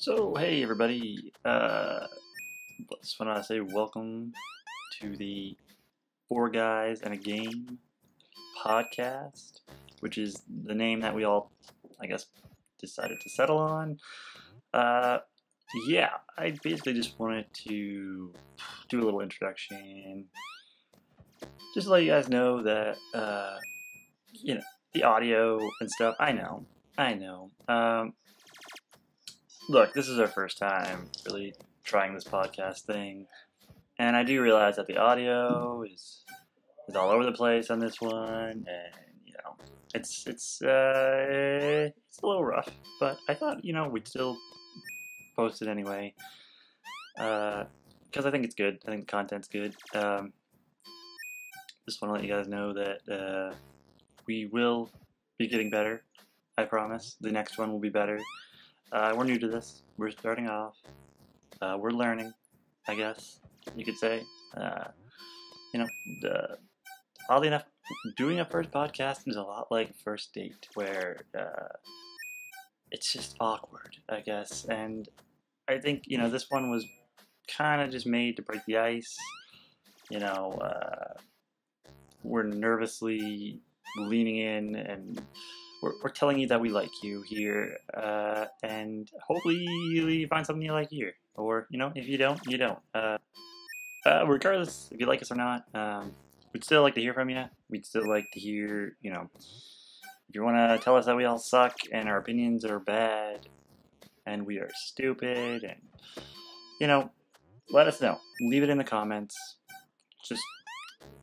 So, hey everybody, just want to say welcome to the 4Guys&AGame podcast, which is the name that we all, I guess, decided to settle on. Yeah, I basically just wanted to do a little introduction, just to let you guys know that, the audio and stuff, I know. Look, this is our first time really trying this podcast thing, and I do realize that the audio is all over the place on this one, and it's a little rough. But I thought we'd still post it anyway, because I think it's good. I think the content's good. Just want to let you guys know that we will be getting better. I promise. The next one will be better. We're new to this. We're starting off. We're learning, I guess you could say. Oddly enough, doing a first podcast is a lot like a first date, where it's just awkward, I guess. And I think this one was kind of just made to break the ice. We're nervously leaning in and we're telling you that we like you here, and hopefully you find something you like here. Or, if you don't, you don't. Regardless if you like us or not, we'd still like to hear from you. We'd still like to hear, if you want to tell us that we all suck and our opinions are bad and we are stupid, and, let us know. Leave it in the comments. Just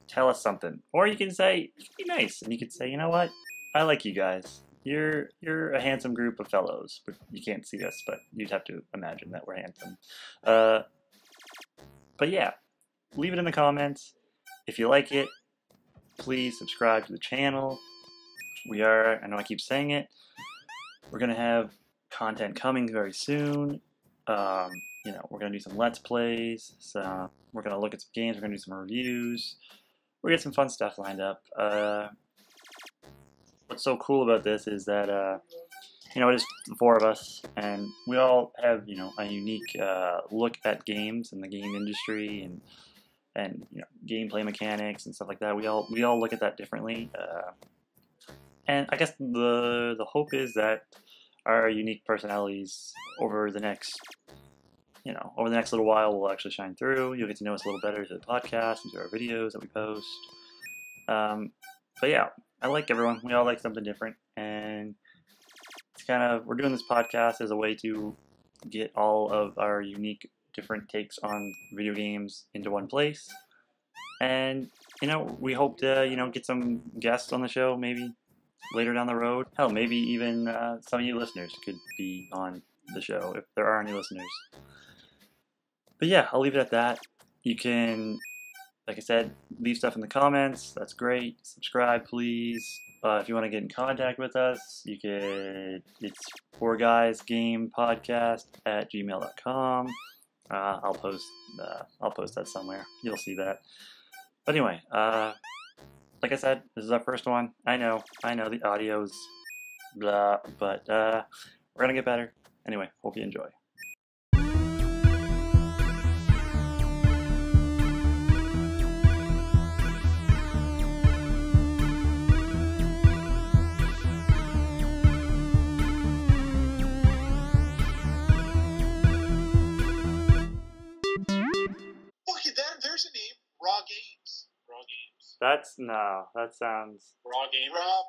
tell us something. Or you can be nice, and you could say, you know what? I like you guys. You're a handsome group of fellows. But you can't see us, but you'd have to imagine that we're handsome. But yeah, leave it in the comments. If you like it, please subscribe to the channel. I know I keep saying it, we're going to have content coming very soon. We're going to do some Let's Plays. So we're going to look at some games. We're going to do some reviews. We're going to get some fun stuff lined up. What's so cool about this is that, it is the four of us, and we all have, a unique look at games and the game industry and gameplay mechanics and stuff like that. We all look at that differently. And I guess the hope is that our unique personalities over the next little while will actually shine through. You'll get to know us a little better through the podcast and through our videos that we post. But yeah, I like everyone. We all like something different, and it's we're doing this podcast as a way to get all of our unique different takes on video games into one place. And we hope to get some guests on the show maybe later down the road. Hell, maybe even some of you listeners could be on the show if there are any listeners. But yeah, I'll leave it at that. You can, like I said, leave stuff in the comments. That's great. Subscribe, please. If you want to get in contact with us, it's 4guysgamepodcast@gmail.com. I'll post that somewhere. You'll see that. But anyway, like I said, this is our first one. I know the audio's blah, but we're gonna get better. Anyway, hope you enjoy. There's a name. Raw Games. Raw Games. That sounds... Raw Game. Raw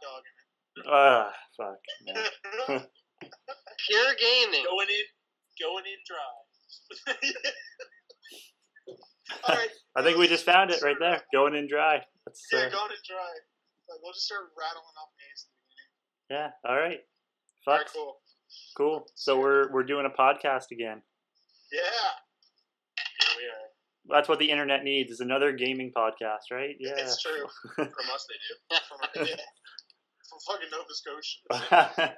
dog in it. Fuck. Yeah. Pure gaming. Going in dry. Alright. I think we just found it right there. Going in dry. Going in dry. We'll just start rattling off names in the beginning. Yeah, alright. Fuck. Alright, Cool. So we're doing a podcast again. Yeah. Here we are. That's what the internet needs, is another gaming podcast, right? Yeah. It's true. From us they do. From fucking Nova Scotia.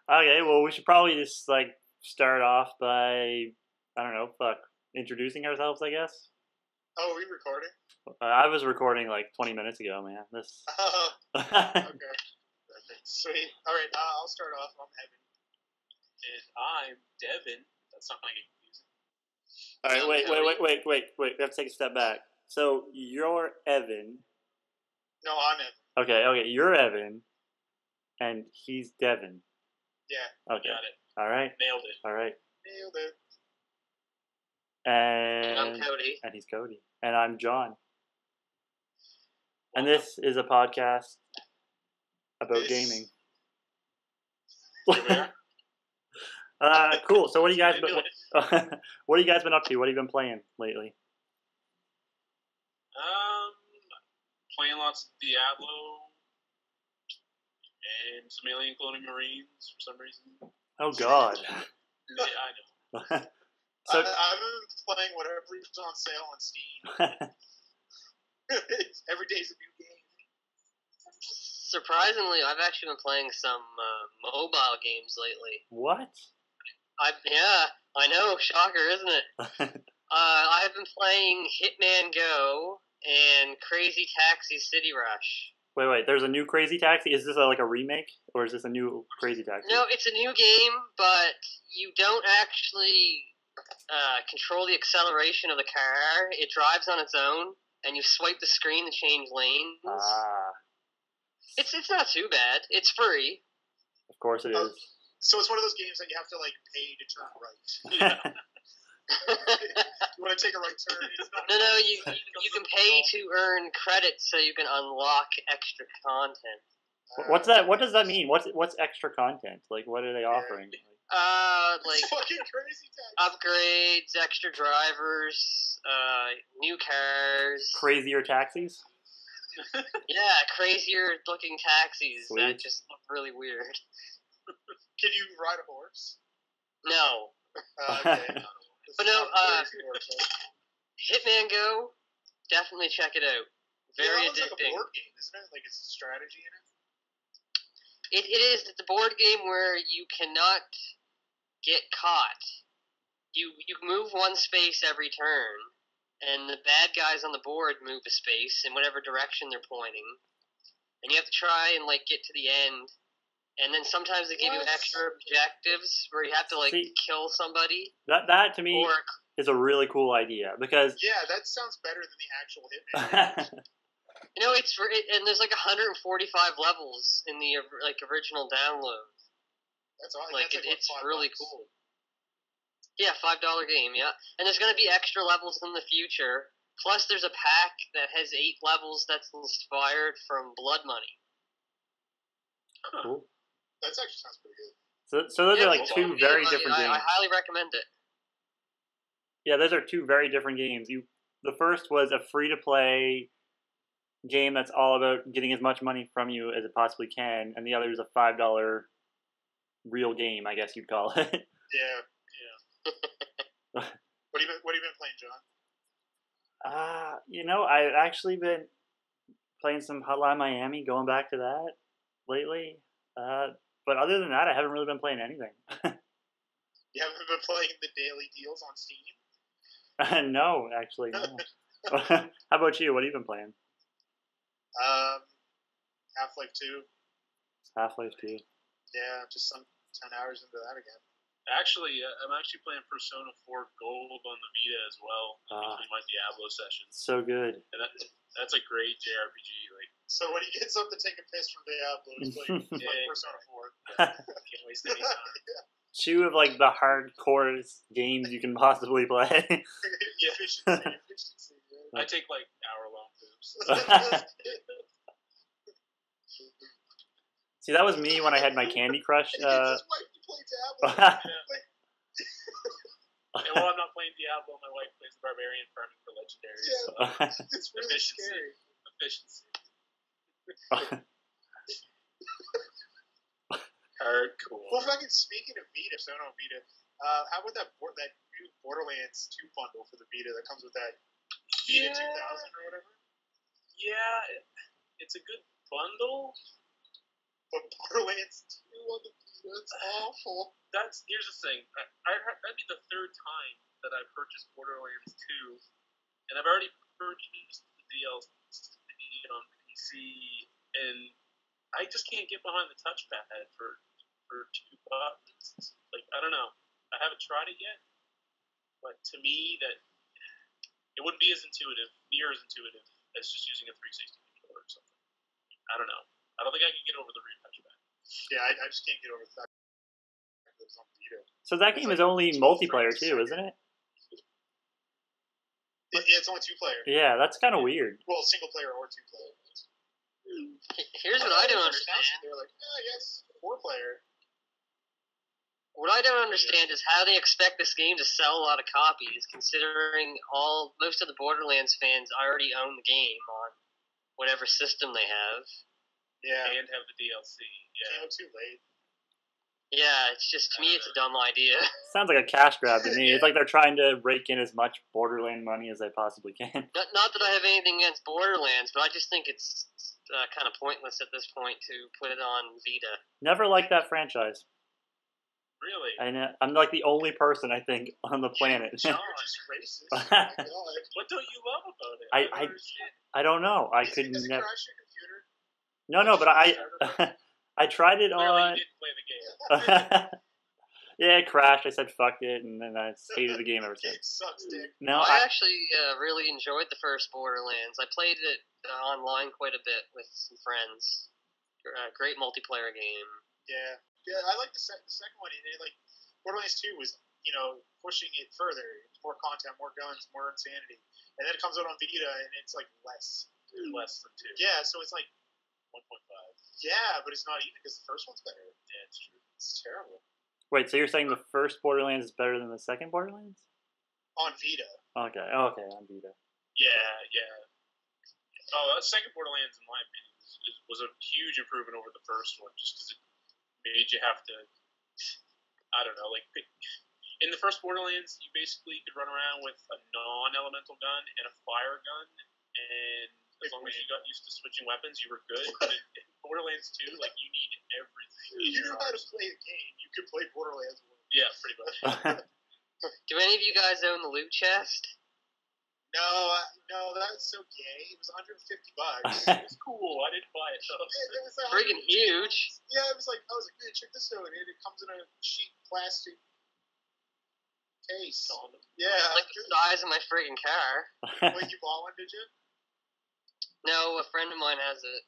Okay, well we should probably just start off by, I don't know, introducing ourselves, I guess. Oh, are we recording? I was recording 20 minutes ago, man. Okay. Sweet. Alright, I'll start off. I'm Evan. And I'm Devin. That's not going to get confusing. All right, wait. We have to take a step back. So you're Evan. No, I'm Evan. Okay, you're Evan, and he's Devin. Yeah. Okay. Got it. All right. Nailed it. All right. Nailed it. And I'm Cody. And he's Cody. And I'm John. And this is a podcast about gaming. Cool. So what have you guys been up to? What have you been playing lately? Playing lots of Diablo and some Alien Cloning Marines for some reason. Oh God. Yeah, I know. So I've been playing whatever's on sale on Steam. Every day's a new game. Surprisingly, I've actually been playing some mobile games lately. What? I know, shocker, isn't it? I've been playing Hitman Go and Crazy Taxi City Rush. Wait. There's a new Crazy Taxi. Is this like a remake, or is this a new Crazy Taxi? No, it's a new game, but you don't actually control the acceleration of the car. It drives on its own, and you swipe the screen to change lanes. It's not too bad. It's free. Of course it is. So it's one of those games that you have to pay to turn right. Yeah. You want to take a right turn? It's not No, you can pay to earn credits so you can unlock extra content. What's that? What does that mean? What's extra content? What are they offering? It's fucking crazy. Upgrades, extra drivers, new cars. Crazier taxis? Yeah, crazier looking taxis Sweet. that just look really weird. Can you ride a horse? No. Okay. But no, Hitman Go, definitely check it out. Very addicting. It's like a board game, isn't it? It's a strategy in it. It is. It's a board game where you cannot get caught. You move one space every turn, and the bad guys on the board move a space in whatever direction they're pointing, and you have to try and get to the end. And then sometimes they give you extra objectives where you have to kill somebody. That to me is a really cool idea because that sounds better than the actual Hitman. And there's 145 levels in the original download. That's all. It's really cool. Yeah, $5 game. Yeah, and there's gonna be extra levels in the future. Plus, there's a pack that has 8 levels that's inspired from Blood Money. Cool. That actually sounds pretty good. So those are two very different games. I highly recommend it. Yeah, those are two very different games. The first was a free-to-play game that's all about getting as much money from you as it possibly can, and the other is a $5 real game, I guess you'd call it. Yeah. What have you been playing, John? I've actually been playing some Hotline Miami, going back to that lately. But other than that, I haven't really been playing anything. You haven't been playing the daily deals on Steam? No, actually, no. How about you? What have you been playing? Half-Life 2. Half-Life 2. Yeah, just some 10 hours into that again. Actually, I'm actually playing Persona 4 Gold on the Vita as well, between my Diablo sessions. So good. And that's a great JRPG. So when he gets up to take a piss from Diablo, he's playing Persona 4. Can't waste any time. Two of the hardcore games you can possibly play. Efficiency. I take hour-long poops. See, that was me when I had my Candy Crush. He gets his wife to play Diablo. And while I'm not playing Diablo, my wife plays the Barbarian farming for legendaries. Yeah, it's really scary. Efficiency. Hardcore. Well, speaking of Vita, how about that new Borderlands 2 bundle for the Vita that comes with that Vita 2000 or whatever? Yeah, it's a good bundle. But Borderlands 2 on the Vita, it's awful. Here's the thing. That'd be the third time that I purchased Borderlands 2, and I've already purchased the DLC on PC, and I just can't get behind the touchpad for for $2. Like, I don't know. I haven't tried it yet, but to me, that it wouldn't be as intuitive, near as intuitive as just using a 360 controller or something. I don't know. I don't think I can get over the refresh back. Yeah, I just can't get over the fact that it was on Vita. So that game is only multiplayer too, isn't it? Yeah, it's only 2-player. Yeah, that's kind of weird. Well, single player or 2-player. Here's what I don't understand. They're like, oh, yes, 4-player. What I don't understand is how they expect this game to sell a lot of copies, considering most of the Borderlands fans already own the game on whatever system they have. Yeah. And have the DLC. Yeah. Came too late. Yeah, it's just, to me, it's a dumb idea. Sounds like a cash grab to me. It's like they're trying to rake in as much Borderland money as they possibly can. Not that I have anything against Borderlands, but I just think it's kind of pointless at this point to put it on Vita. Never liked that franchise. Really? I'm like the only person, I think, on the planet. You're just racist. Oh my God. What don't you love about it? I don't know. I Does could it never. crash your computer? No, but I tried it Clearly on. you didn't play the game. Yeah, it crashed. I said fuck it, and then I hated the game ever It since. sucks, dick. No, I actually really enjoyed the first Borderlands. I played it online quite a bit with some friends. Great multiplayer game. Yeah. Yeah, I like the second one. Like, Borderlands 2 was, pushing it further. It's more content, more guns, more insanity. And then it comes out on Vita, and it's, like, less. Less than 2. Yeah, so it's, like, 1.5. yeah, but it's not even because the first one's better. Yeah, it's true. It's terrible. Wait, so you're saying the first Borderlands is better than the second Borderlands? On Vita. Okay, on Vita. Yeah. Oh, that second Borderlands, in my opinion, was a huge improvement over the first one, just because it made you have to, I don't know, like, in the first Borderlands, you basically could run around with a non-elemental gun and a fire gun, and as long as you got used to switching weapons, you were good. But in Borderlands 2, like, you need everything. You knew how to play a game. You could play Borderlands 1. Yeah, pretty much. Do any of you guys own the loot chest? No, that was so gay. It was $150. It was cool. I didn't buy it, though. It was Friggin' huge. Yeah, I was like, hey, check this out. And it comes in a cheap plastic case. Yeah. Like the size of my friggin' car. Wait, you bought one, did you? No, a friend of mine has it.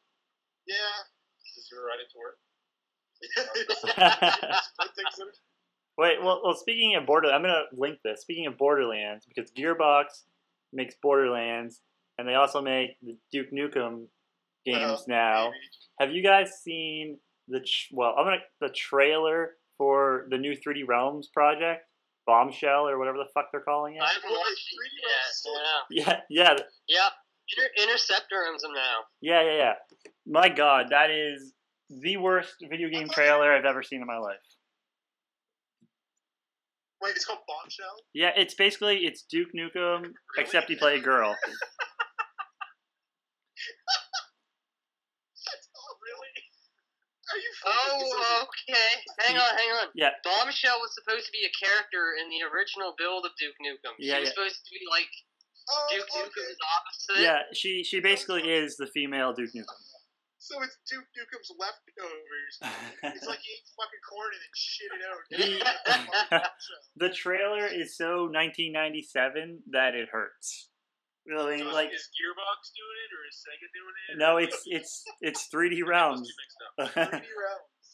Yeah. Did you ride it to work? Put things in it. Wait, well, speaking of Borderlands, I'm gonna link this. Speaking of Borderlands, because Gearbox makes Borderlands, and they also make the Duke Nukem games now. Maybe. Have you guys seen the trailer for the new 3D Realms project, Bombshell or whatever the fuck they're calling it? I haven't watched it yet. Yeah. Yep. Interceptor owns them now. Yeah. My God, that is the worst video game trailer I've ever seen in my life. Wait, it's called Bombshell? Yeah, it's Duke Nukem, Really? except you play a girl. Really? Are you Oh, okay. Hang on. Yeah. Bombshell was supposed to be a character in the original build of Duke Nukem. She was supposed to be like Duke Nukem's opposite. Yeah, she basically is the female Duke Nukem. So it's Duke Nukem's leftovers. It's like he ate fucking corn and then shit it out. The trailer is so 1997 that it hurts. Really, So like, is Gearbox doing it or is Sega doing it? no, it's 3D Realms. Realms.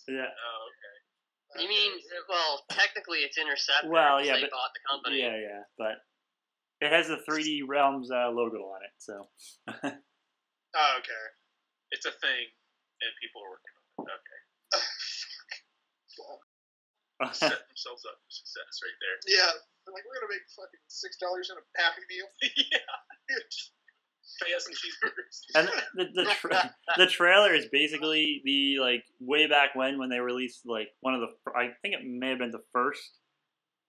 Yeah. Oh, okay. You mean, well, technically it's Interceptor. Well, because yeah, they but bought the company. yeah, but it has the 3D Realms logo on it, so. Oh, okay. It's a thing, and people are working on it. Okay. Set themselves up for success right there. Yeah. They're like, we're going to make fucking $6 in a Happy Meal. Yeah. Just pay us some cheeseburgers. And the trailer is basically the, like, way back when they released, like, one of the, I think it may have been the first,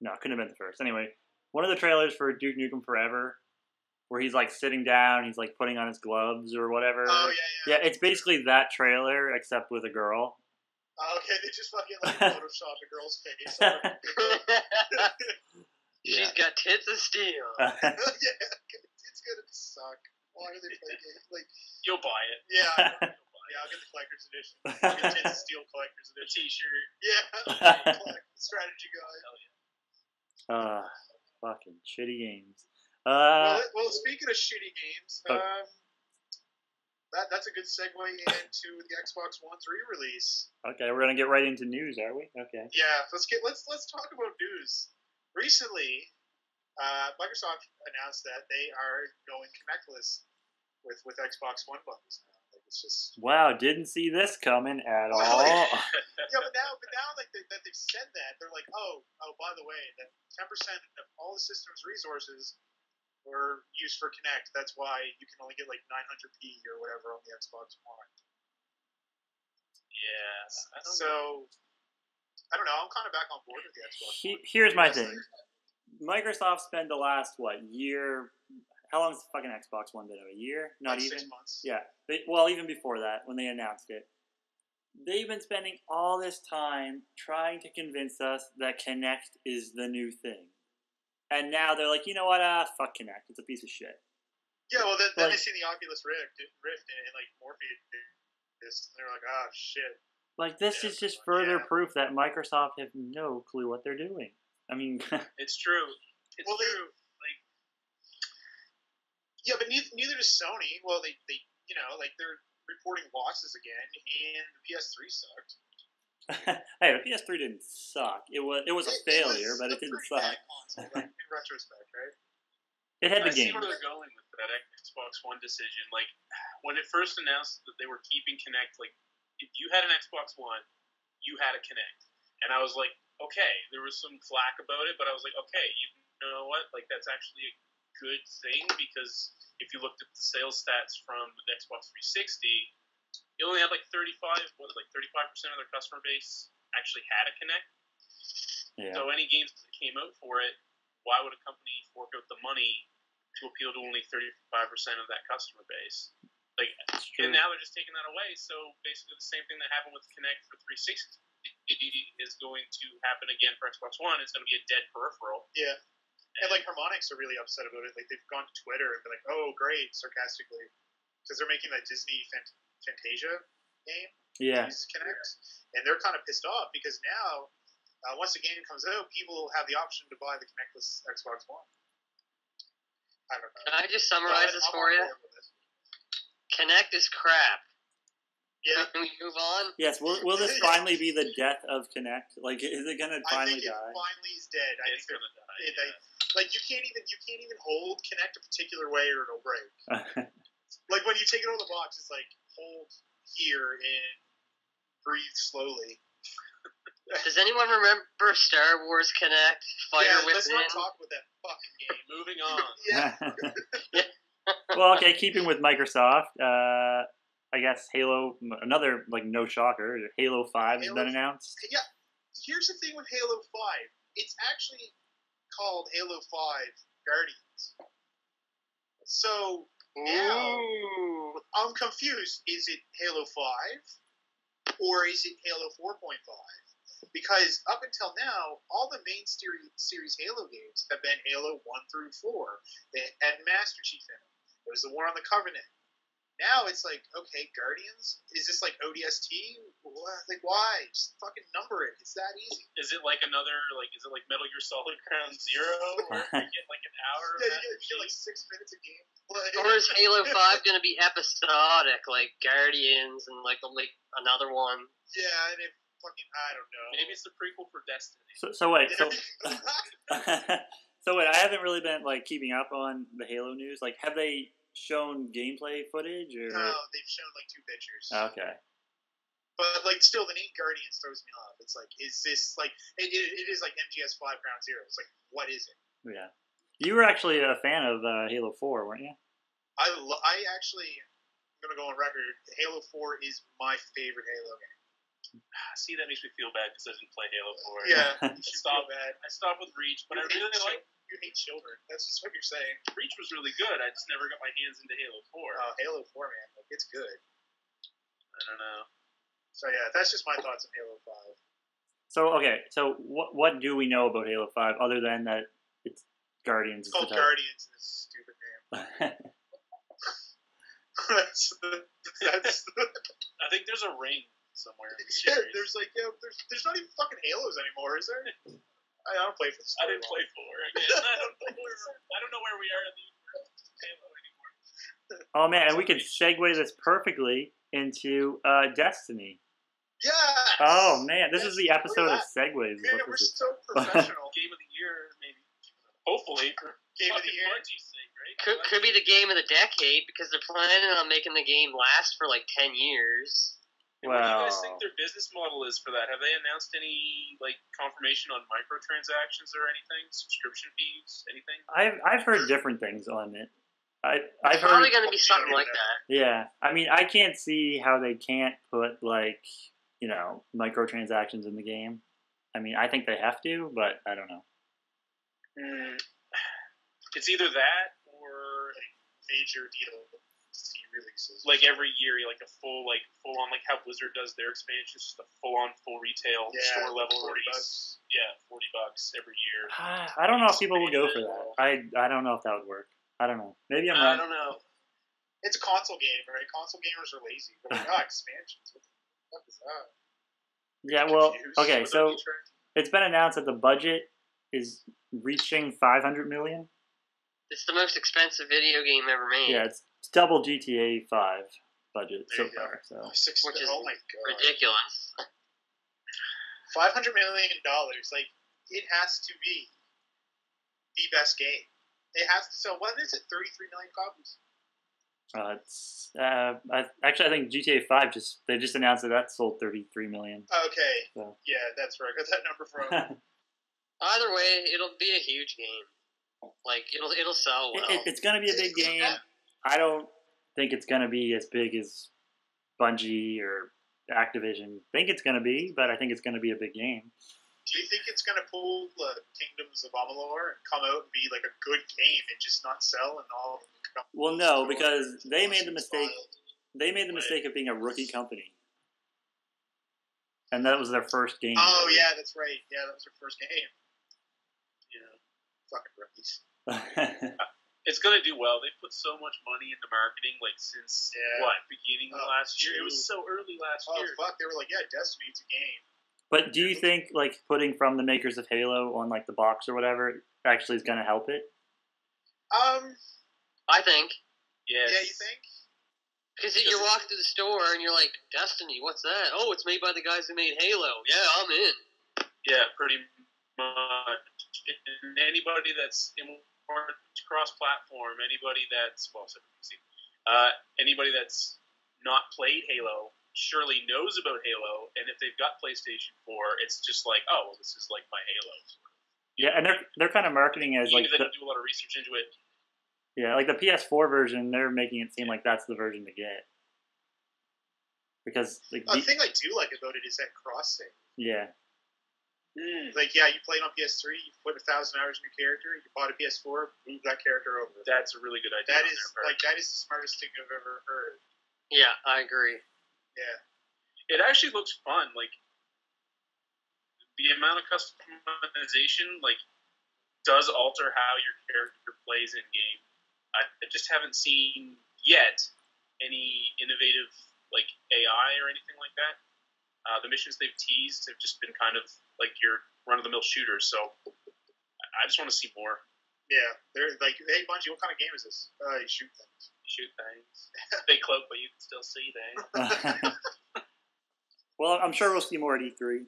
no, it couldn't have been the first. Anyway, one of the trailers for Duke Nukem Forever, where he's, like, sitting down, he's, like, putting on his gloves or whatever. Oh, yeah. Yeah, it's basically that trailer, except with a girl. Oh, okay, they just fucking, like, Photoshop a girl's face. She's got tits of steel. Yeah, it's gonna suck. Why are they playing it? Like, You'll buy it. yeah, I know. Yeah, I'll get the collector's edition. I'll get Tins of Steel collector's The edition. T-shirt. Yeah, strategy guide. Fucking shitty games. Well, speaking of shitty games, that's a good segue into the Xbox One's re-release. Okay, we're gonna get right into news, are we? Okay. Yeah, let's talk about news. Recently, Microsoft announced that they are going connectless with Xbox One bundles now. Like it's just Wow, didn't see this coming at all. yeah, but now like that they've said that, they're like, oh, by the way, that 10% of all the system's resources were used for Kinect. That's why you can only get like 900p or whatever on the Xbox One. Yeah. I don't know. I'm kind of back on board with the Xbox One. Here's my thing. Microsoft spent the last year. How long has the fucking Xbox One been out? A year? Not like even. 6 months. Yeah. Well, even before that, when they announced it, they've been spending all this time trying to convince us that Kinect is the new thing, and now they're like, you know what? Fuck Kinect. It's a piece of shit. Yeah. Well, then they see the Oculus Rift and like Morpheus. And they're like, ah, shit. Like this is just further proof that Microsoft have no clue what they're doing. I mean, it's true. It's true. Yeah, but neither does Sony. Well, they they're reporting losses again, and the PS3 sucked. Hey, the PS3 didn't suck. It was a failure, but it didn't suck. Console, like, in retrospect, right? It had the I game. see where they're going with that Xbox One decision. Like when it first announced that they were keeping Kinect, like if you had an Xbox One, you had a Kinect, and I was like, okay, there was some flack about it, but I was like, okay, you know what? Like that's actually a good thing because if you looked at the sales stats from the Xbox 360, it only had like 35% of their customer base actually had a Kinect. Yeah. So any games that came out for it, why would a company fork out the money to appeal to only 35% of that customer base? Like, and now they're just taking that away. So basically, the same thing that happened with Kinect for 360 is going to happen again for Xbox One. It's going to be a dead peripheral. Yeah. And like Harmonix are really upset about it. Like they've gone to Twitter and been like, "Oh, great," sarcastically, because they're making that Disney Fantasia game. Yeah. Uses Kinect, and they're kind of pissed off because now, once the game comes out, people have the option to buy the Kinectless Xbox One. I don't know. Can I just summarize this for you? Kinect is crap. Yeah. Can we move on? Yes. Will this finally be the death of Kinect? Like, is it gonna finally die? I think it finally is dead. It's gonna die. Like you can't even hold Kinect a particular way or it'll break. Like when you take it out of the box, it's like hold here and breathe slowly. Does anyone remember Star Wars Kinect? Fire let's Within? not talk about that fucking game. Moving on. Yeah. Well, okay. Keeping with Microsoft, I guess Halo. Another no shocker. Halo 5 has been announced. Yeah. Here's the thing with Halo 5. It's actually called Halo 5 Guardians. So now I'm confused. Is it Halo 5 or is it Halo 4.5? Because up until now, all the main series Halo games have been Halo 1 through 4. They had Master Chief in them. It was the War on the Covenant. Now it's like, okay, Guardians? Is this like ODST? Like, why? Just fucking number it. It's that easy. Is it like is it like Metal Gear Solid Ground Zero? Where you get like an hour? Yeah, you get like 6 minutes a game. Or is Halo 5 going to be episodic, like Guardians and like another one? Yeah, and it fucking, I don't know. Maybe it's the prequel for Destiny. So wait. So wait. I haven't really been keeping up on the Halo news. Like, have they shown gameplay footage or? No, they've shown 2 pictures. Okay. But still, the name Guardians throws me off. It's like, is this it is like MGS 5 Ground Zero. It's like, what is it? Yeah. You were actually a fan of Halo 4, weren't you? I actually, I'm gonna go on record. Halo 4 is my favorite Halo game. See, that makes me feel bad because I didn't play Halo 4. Yeah, you should feel bad. I stopped with Reach, but I really like. You hate children. That's just what you're saying. Reach was really good. I just never got my hands into Halo 4. Halo 4, man, it's good. I don't know. So yeah, that's just my thoughts on Halo 5. So okay, so what do we know about Halo 5 other than that it's Guardians? It's called Guardians. This stupid name. that's I think there's a ring somewhere in the Yeah, series. there's not even fucking Halos anymore, is there? I don't play for the I story. didn't play 4. Again, I don't know where we are in the universe of Halo anymore. Oh man, and we could segue this perfectly into Destiny. Yeah. Oh man, this is the Look at episode of that. segues. Man, What we're is it? so professional. Game of the year, maybe. Hopefully for Game of the fucking year. Bungie's sake, right? Could be the game of the decade because they're planning on making the game last for like 10 years. And what do you guys Wow. think their business model is for that? Have they announced any confirmation on microtransactions or anything? Subscription fees? Anything? I've heard different things on it. I've It's probably heard, going to be something like that. yeah. I mean, I can't see how they can't put microtransactions in the game. I mean, I think they have to, but I don't know. It's either that or Major DLC releases. like every year, like a full on like how Blizzard does their expansions, just a full retail store level $40 release. Yeah, $40 every year. I don't know if people will go for that. I don't know if that would work. I don't know. Maybe I'm I wrong. don't know. It's a console game, right? Console gamers are lazy. But expansions. What the fuck is that? Yeah, well, Confused. okay, With so the feature. it's been announced that the budget is reaching $500 million. It's the most expensive video game ever made. Yeah, it's double GTA 5 budget There so you go. far. So Which is Oh my god. ridiculous. $500 million. Like, it has to be the best game. It has to sell. What is it? 33 million copies. I think GTA 5 they just announced that sold 33 million. Okay. So. Yeah, that's right. I got that number from. Either way, it'll be a huge game. Like it'll sell well. It's gonna be a big game. I don't think it's gonna be as big as Bungie or Activision think it's gonna be, but I think it's gonna be a big game. Do you think it's going to pull Kingdoms of Amalur and come out and be like a good game and just not sell and all? Well, no, because they made the mistake. They made the mistake of being a rookie company, and that was their first game. Oh yeah, that's right. Yeah, that was their first game. Yeah. Fucking rookies. It's gonna do well. They put so much money into marketing, since beginning of last year. It was so early last year. Oh fuck! They were like, yeah, Destiny, it's a game. But do you think putting from the makers of Halo on the box or whatever actually is going to help it? I think. Yes. Yeah, you think? Because you walk through the store and you're like, Destiny, what's that? Oh, it's made by the guys who made Halo. Yeah, I'm in. Yeah, pretty much. And anybody that's cross-platform, anybody that's anybody that's not played Halo surely knows about Halo, and if they've got PlayStation 4, it's just like, oh, well, this is like my Halo. Yeah, and they're kind of marketing as Even if they do a lot of research into it. Yeah, the PS4 version, they're making it seem like that's the version to get. Because the thing I do like about it is that cross save. Yeah. You played on PS3, you put 1,000 hours in your character, you bought a PS4, move that character over. That's a really good idea. That is the smartest thing I've ever heard. Yeah, I agree. Yeah. It actually looks fun. The amount of customization, does alter how your character plays in game. I just haven't seen yet any innovative AI or anything like that. The missions they've teased have just been kind of like your run-of-the-mill shooters. So I just want to see more. Yeah, they're like, hey Bungie, what kind of game is this? You shoot things. Shoot things. They cloak, but you can still see things. Well, I'm sure we'll see more at E3,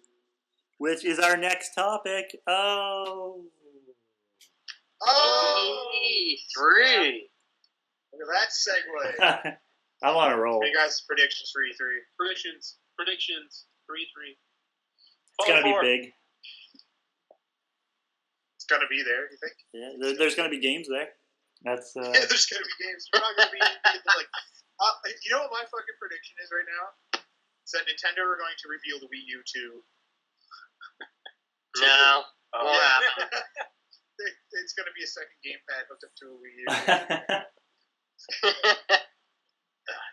which is our next topic. Oh, E3. Look at that segue. I'm on a roll. Hey guys, predictions for E3. Predictions for E3. It's gonna be big. It's gonna be there. You think? Yeah, there's gonna be games there. That's. Yeah, there's gonna be games. We're not gonna be you know what my fucking prediction is right now? Is that Nintendo are going to reveal the Wii U 2. No. Won't happen. It's gonna be a second gamepad hooked up to a Wii U.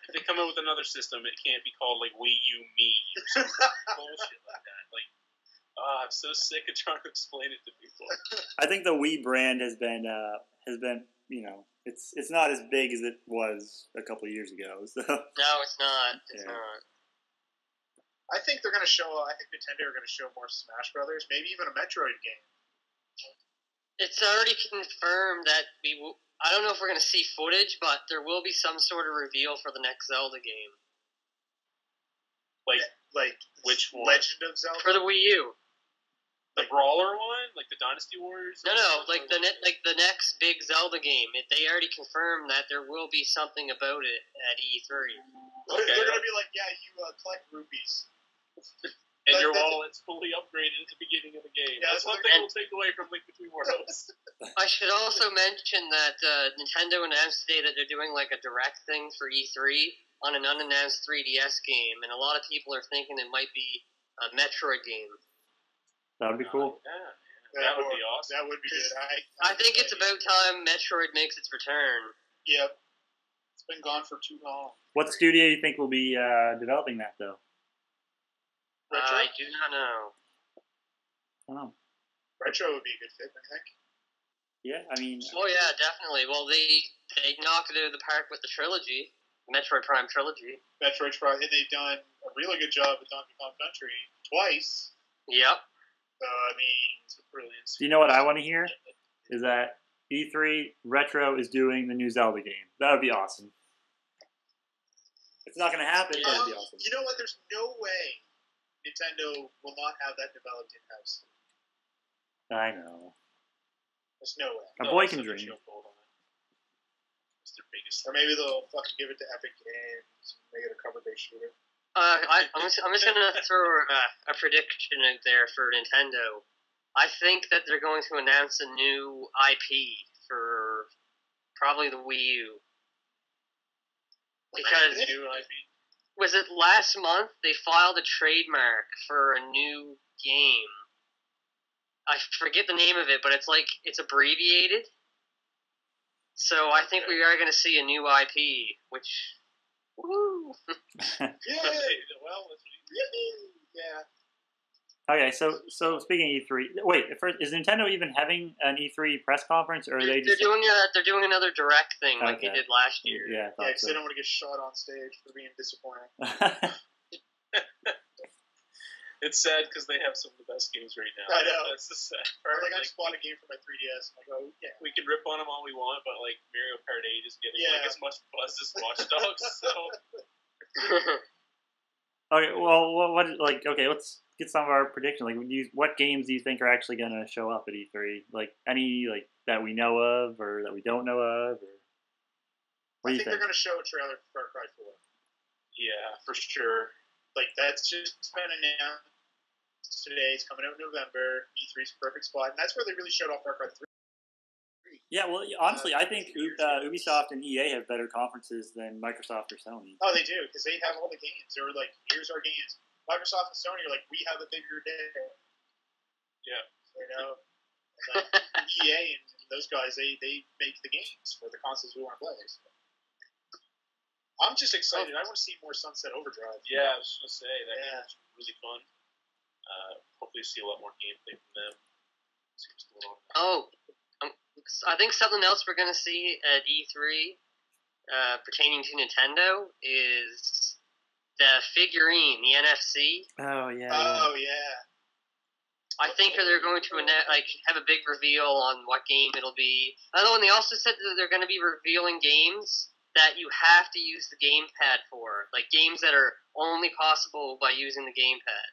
If they come out with another system, it can't be called Wii U Me or some bullshit like that. I'm so sick of trying to explain it to people. I think the Wii brand has been it's not as big as it was a couple of years ago. So. No, it's not. It's not. I think they're going to show. I think Nintendo are going to show more Smash Brothers, maybe even a Metroid game. It's already confirmed that we will. I don't know if we're going to see footage, but there will be some sort of reveal for the next Zelda game. Like which one? Legend of Zelda For the Wii U. The Brawler one, like the Dynasty Warriors. No, like the next big Zelda game. They already confirmed that there will be something about it at E3. Okay. They're going to be like, yeah, you collect rupees. And your wallet's fully upgraded at the beginning of the game. Yeah, that's one thing we'll take away from Link Between Worlds. I should also mention that Nintendo announced today that they're doing like a direct thing for E3 on an unannounced 3DS game, and a lot of people are thinking it might be a Metroid game. That would be cool. That would be awesome. That would be good. I think it's about time Metroid makes its return. Yep. It's been gone for too long. What studio do you think will be developing that, though? I do not know. Oh. Retro would be a good fit, I think. Yeah, I mean... Oh, yeah, definitely. Well, they knocked it out of the park with the trilogy, Metroid Prime trilogy. Metroid Prime, and they've done a really good job with Donkey Kong Country twice. Yep. So, I mean, it's brilliant. Do you know what I want to hear? Is that E3 Retro is doing the new Zelda game. That would be awesome. It's not going to happen, but it would be awesome. You know what? There's no way Nintendo will not have that developed in-house. I know. There's no way. A boy can dream. It's their biggest. Or maybe they'll fucking give it to Epic Games and make it a cover-based shooter. I'm just gonna throw a prediction out there for Nintendo. I think that they're going to announce a new IP for probably the Wii U. Because was it last month they filed a trademark for a new game? I forget the name of it, but it's abbreviated. So I think we are going to see a new IP, which woo. Yeah. Well, yeah. Okay, so speaking of E3, wait, first, is Nintendo even having an E3 press conference, or are they just... They're doing another direct thing like they did last year. Yeah, because they don't want to get shot on stage for being disappointing. It's sad because they have some of the best games right now. I know. That's the sad part. I just bought a game for my 3DS. I'm like, oh, yeah. We can rip on them all we want, but like Mario Kart 8 is getting like as much buzz as Watch Dogs. So. Okay, well, let's get some of our predictions. Like, what games do you think are actually going to show up at E3? Like, any that we know of or that we don't know of? Or I think they're going to show a trailer for Far Cry 4. Yeah, for sure. Like, that's just been announced today. It's coming out in November. E3's a perfect spot. And that's where they really showed off Far Cry 3. Yeah, well, honestly, I think Ubisoft and EA have better conferences than Microsoft or Sony. Oh, they do, because they have all the games. They're like, here's our games. Microsoft and Sony are like, we have a bigger day. Yeah. You know? Like, EA and those guys, they make the games for the consoles we want to play. So. I'm just excited. I want to see more Sunset Overdrive. Yeah, I was just going to say, that game was really fun. Hopefully see a lot more gameplay from them. See what's going on. I think something else we're going to see at E3 pertaining to Nintendo is the figurine, the NFC. Oh, yeah. Oh, yeah. I think they're going to have a big reveal on what game it'll be. And they also said that they're going to be revealing games that you have to use the gamepad for, like games that are only possible by using the gamepad.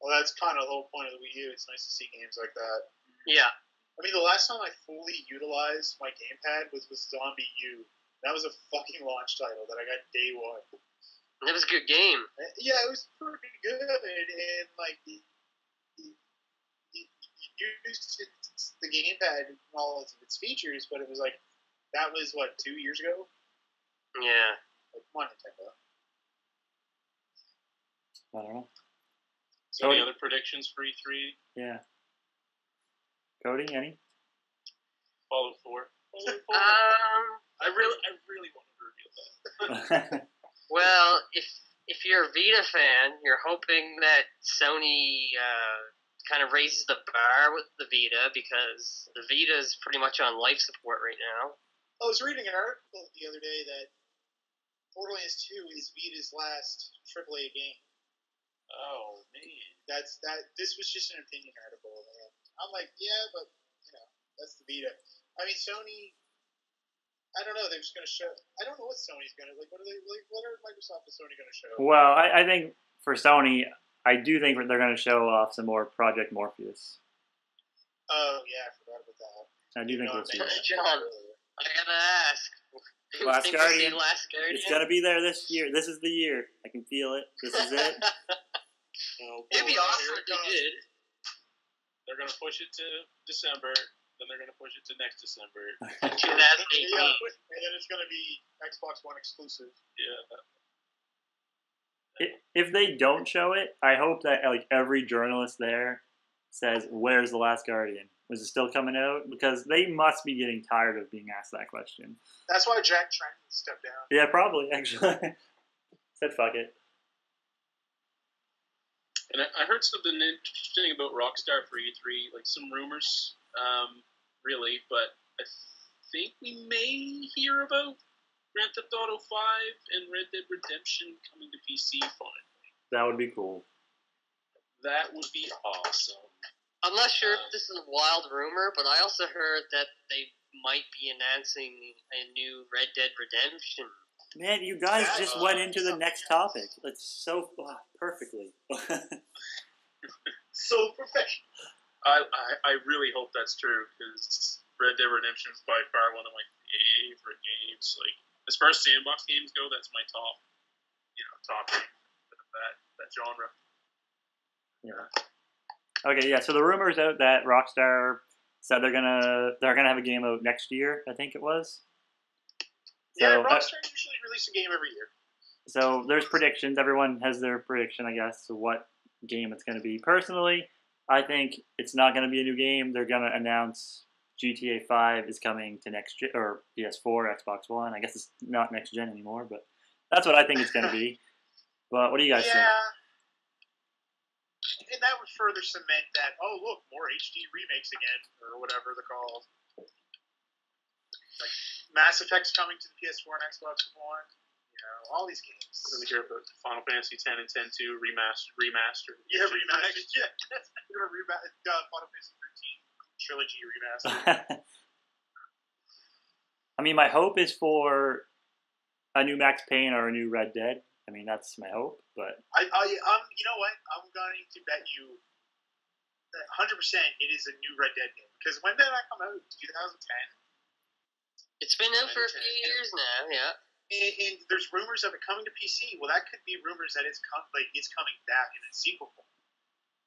Well, that's kind of the whole point of the Wii U. It's nice to see games like that. Yeah. I mean, the last time I fully utilized my gamepad was with Zombie U. That was a fucking launch title that I got day one. It was a good game. Yeah, it was pretty good, and like you used the gamepad and all of its features, but it was like that was 2 years ago. Yeah. Like, come on, Nintendo. I don't know. So any other predictions for E3? Yeah. Cody, any? Fallout 4. I really want to reveal that. Well, if you're a Vita fan, you're hoping that Sony kind of raises the bar with the Vita, because the Vita is pretty much on life support right now. I was reading an article the other day that Borderlands 2 is Vita's last AAA game. Oh man. This was just an opinion article, and I'm like, yeah, but that's the Vita. I mean, Sony. I don't know. They're just gonna show. I don't know what Sony's gonna like. What are they like? What are Microsoft and Sony gonna show? Well, I think for Sony, I do think they're going to show off some more Project Morpheus. Oh yeah, I forgot about that. I do think we'll see that. John, I gotta ask. Last Think we'll see Guardian. Last Guardian? It's going to be there this year. This is the year. I can feel it. This is it. It'd be awesome if they did. They're gonna push it to December. Then they're gonna push it to next December. 2018. Yeah, and then it's gonna be Xbox One exclusive. Yeah. If they don't show it, I hope that like every journalist there says, "Where's the Last Guardian? Was it still coming out?" Because they must be getting tired of being asked that question. That's why Jack Trenton stepped down. Yeah, probably actually. Said fuck it. And I heard something interesting about Rockstar for E3, like some rumors, really, but I think we may hear about Grand Theft Auto 5 and Red Dead Redemption coming to PC finally. That would be cool. That would be awesome. I'm not sure if this is a wild rumor, but I also heard that they might be announcing a new Red Dead Redemption. Man, you guys just went into the next topic. It's so perfectly. So professional. I really hope that's true, because Red Dead Redemption is by far one of my favorite games. Like, as far as sandbox games go, that's my top game of that genre. Yeah. Okay, yeah. So the rumors out that Rockstar said they're gonna have a game out next year. I think it was. Yeah, So, Rockstar usually release a game every year. So there's predictions. Everyone has their prediction, I guess, of what game it's going to be. Personally, I think it's not going to be a new game. They're going to announce GTA 5 is coming to next gen, or PS4, Xbox One. I guess it's not next gen anymore, but that's what I think it's going to be. But what do you guys think? And that would further cement that, oh, look, more HD remakes again, or whatever they're called. Like, Mass Effect's coming to the PS4 and Xbox One. All these games. We're going to hear about Final Fantasy 10 and 10-2 remastered. Yeah, remastered. Yeah, we're going to Final Fantasy 13 trilogy remastered. I mean, my hope is for a new Max Payne or a new Red Dead. I mean, that's my hope, but... you know what? I'm going to bet you 100% it is a new Red Dead game. Because when did that come out? 2010? It's been out for a few years now, yeah. And there's rumors of it coming to PC. Well, that could be rumors that it's coming back in a sequel form.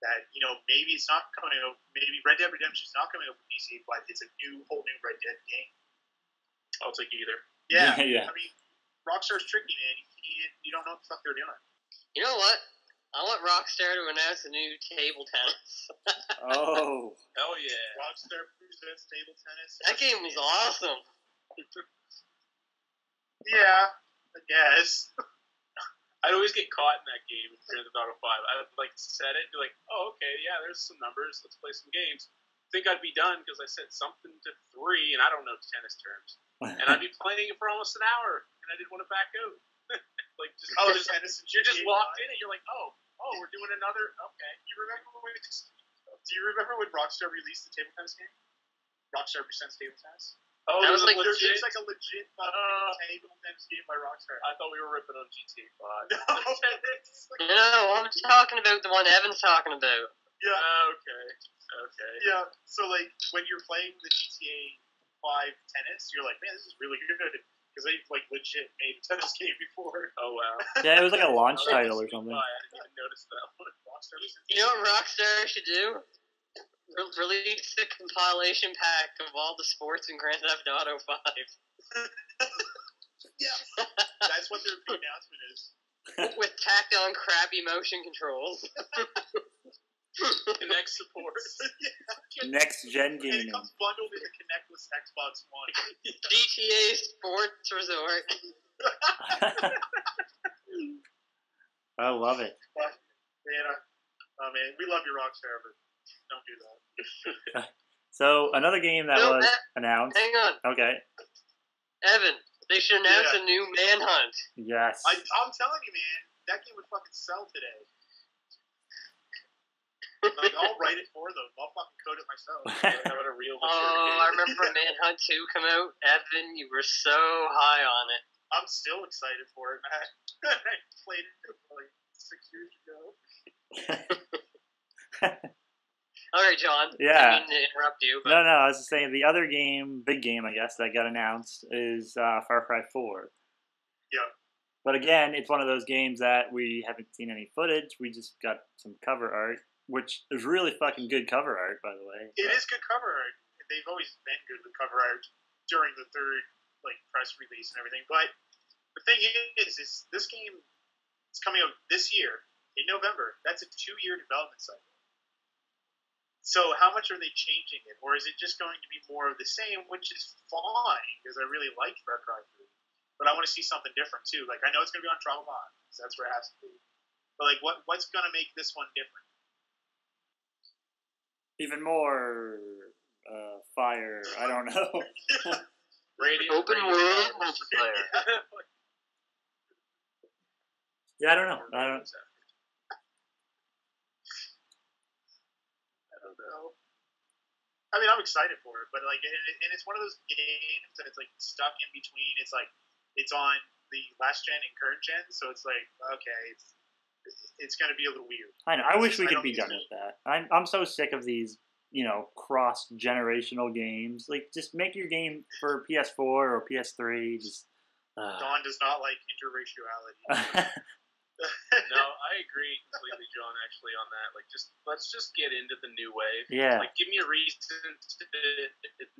That, maybe it's not coming out, maybe Red Dead Redemption is not coming out for PC, but it's a whole new Red Dead game. I'll take either. Yeah. Yeah. I mean, Rockstar's tricky, man. You don't know what the fuck they're doing. You know what? I want Rockstar to announce a new table tennis. Oh. Hell yeah. Rockstar presents table tennis. That game was awesome. Yeah, I guess. I'd always get caught in that game in Grand Theft Auto 5. I'd set it and be like, oh, okay, yeah, there's some numbers. Let's play some games. Think I'd be done because I said something to 3 and I don't know tennis terms. And I'd be playing it for almost an hour and I didn't want to back out. Tennis. You're just locked in and you're like, oh, we're doing another. Okay. Do you remember when Rockstar released the table tennis game? Rockstar presents table tennis. Oh, that was There's like a legit table tennis game by Rockstar. I thought we were ripping on GTA 5. No, I'm talking about the one Evan's talking about. Yeah. Okay. Yeah. So when you're playing the GTA 5 tennis, you're like, man, this is really good because they legit made a tennis game before. Oh wow. Yeah, it was like a launch title or something. I didn't even notice that one. You know what Rockstar should do? Release a compilation pack of all the sports in Grand Theft Auto 5. Yeah. That's what their big announcement is. With tacked on crappy motion controls. Kinect support. Next gen And gaming. it comes bundled in the Connectless Xbox One. GTA Sports Resort. I love it. But, man, we love you, Rockstar, but don't do that. So another game that was announced. Hang on. Okay. Evan, they should announce a new Manhunt. Yes. I'm telling you, man, that game would fucking sell today. Like, I'll write it for them. I'll fucking code it myself. How about a real Oh, I remember when Manhunt 2 come out. Evan, you were so high on it. I'm still excited for it, man. I played it like 6 years ago. All right, John. Yeah. I mean to interrupt you, but No, I was just saying the other game, big game, I guess, that got announced is Far Cry 4. Yeah. But again, it's one of those games that we haven't seen any footage. We just got some cover art, which is really fucking good cover art, by the way. It is good cover art. They've always been good with cover art during the third press release and everything. But the thing is this game is coming out this year in November. That's a 2-year development cycle. So how much are they changing it, or is it just going to be more of the same, which is fine because I really like Far Cry 3. But I want to see something different too. Like, I know it's going to be on Travel Bond, so that's where it has to be. But like, what's going to make this one different? Even more fire. I don't know. open world multiplayer. Yeah, I don't know. I don't know. I mean, I'm excited for it, but like, and it's one of those games that it's like stuck in between. It's like it's on the last gen and current gen, so it's like, okay, it's going to be a little weird. I know. I wish we I could don't be think done it's with that. I'm so sick of these, cross-generational games. Like, just make your game for PS4 or PS3. Just. Dawn does not like interraciality. No, I agree completely, John, actually, on that. Like, let's just get into the new wave. Yeah. Like, give me a reason to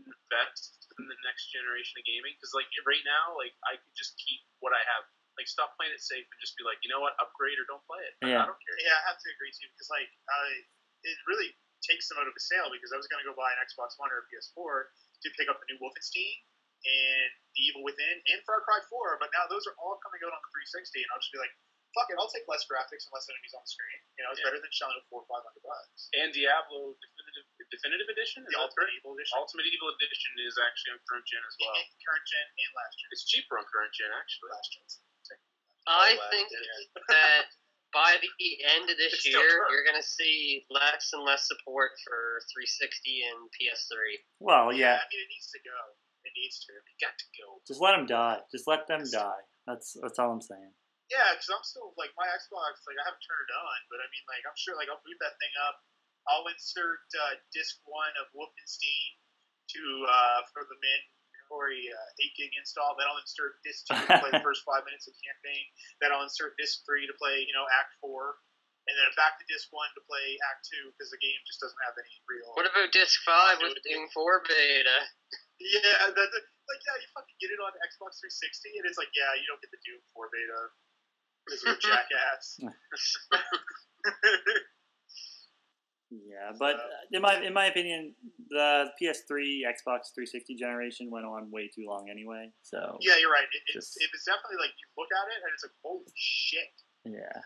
invest in the next generation of gaming. Because, like, right now, like, I could just keep what I have. Like, stop playing it safe and just be like, you know what, upgrade or don't play it. Like, Yeah. I don't care. Yeah, I have to agree too, because like it really takes them out of a sale, because I was going to go buy an Xbox One or a PS4 to pick up the new Wolfenstein and The Evil Within and Far Cry 4, but now those are all coming out on the 360, and I'll just be like, fuck it, I'll take less graphics and less enemies on the screen. It's better than shelling $400 or $500. And Diablo Definitive Edition? The Ultimate Evil Edition. Ultimate Evil Edition is actually on current gen as well. And current gen and last gen. It's cheaper on current gen, actually. Last gen. I think that by the end of this It's still year, current. you're going to see less and less support for 360 and PS3. Well, Yeah, yeah. I mean, it needs to go. It needs to. It got to go. Just let them die. Just let them die. That's all I'm saying. Yeah, because I'm still, like, my Xbox, like, I haven't turned it on, but I mean, like, I'm sure, like, I'll boot that thing up. I'll insert disc 1 of Wolfenstein for the mandatory 8 gig install. Then I'll insert disc 2 to play the first 5 minutes of campaign. Then I'll insert disc 3 to play, Act 4. And then back to disc 1 to play Act 2, because the game just doesn't have any real... What about disc 5 with Doom 4 beta? Yeah, that's it. Like, yeah, you fucking get it on Xbox 360, and it's like, yeah, you don't get the Doom 4 beta. Because you're a jackass. Yeah, but in my opinion, the PS3, Xbox 360 generation went on way too long anyway. So yeah, you're right. It was definitely like, you look at it and it's like, holy shit. yeah.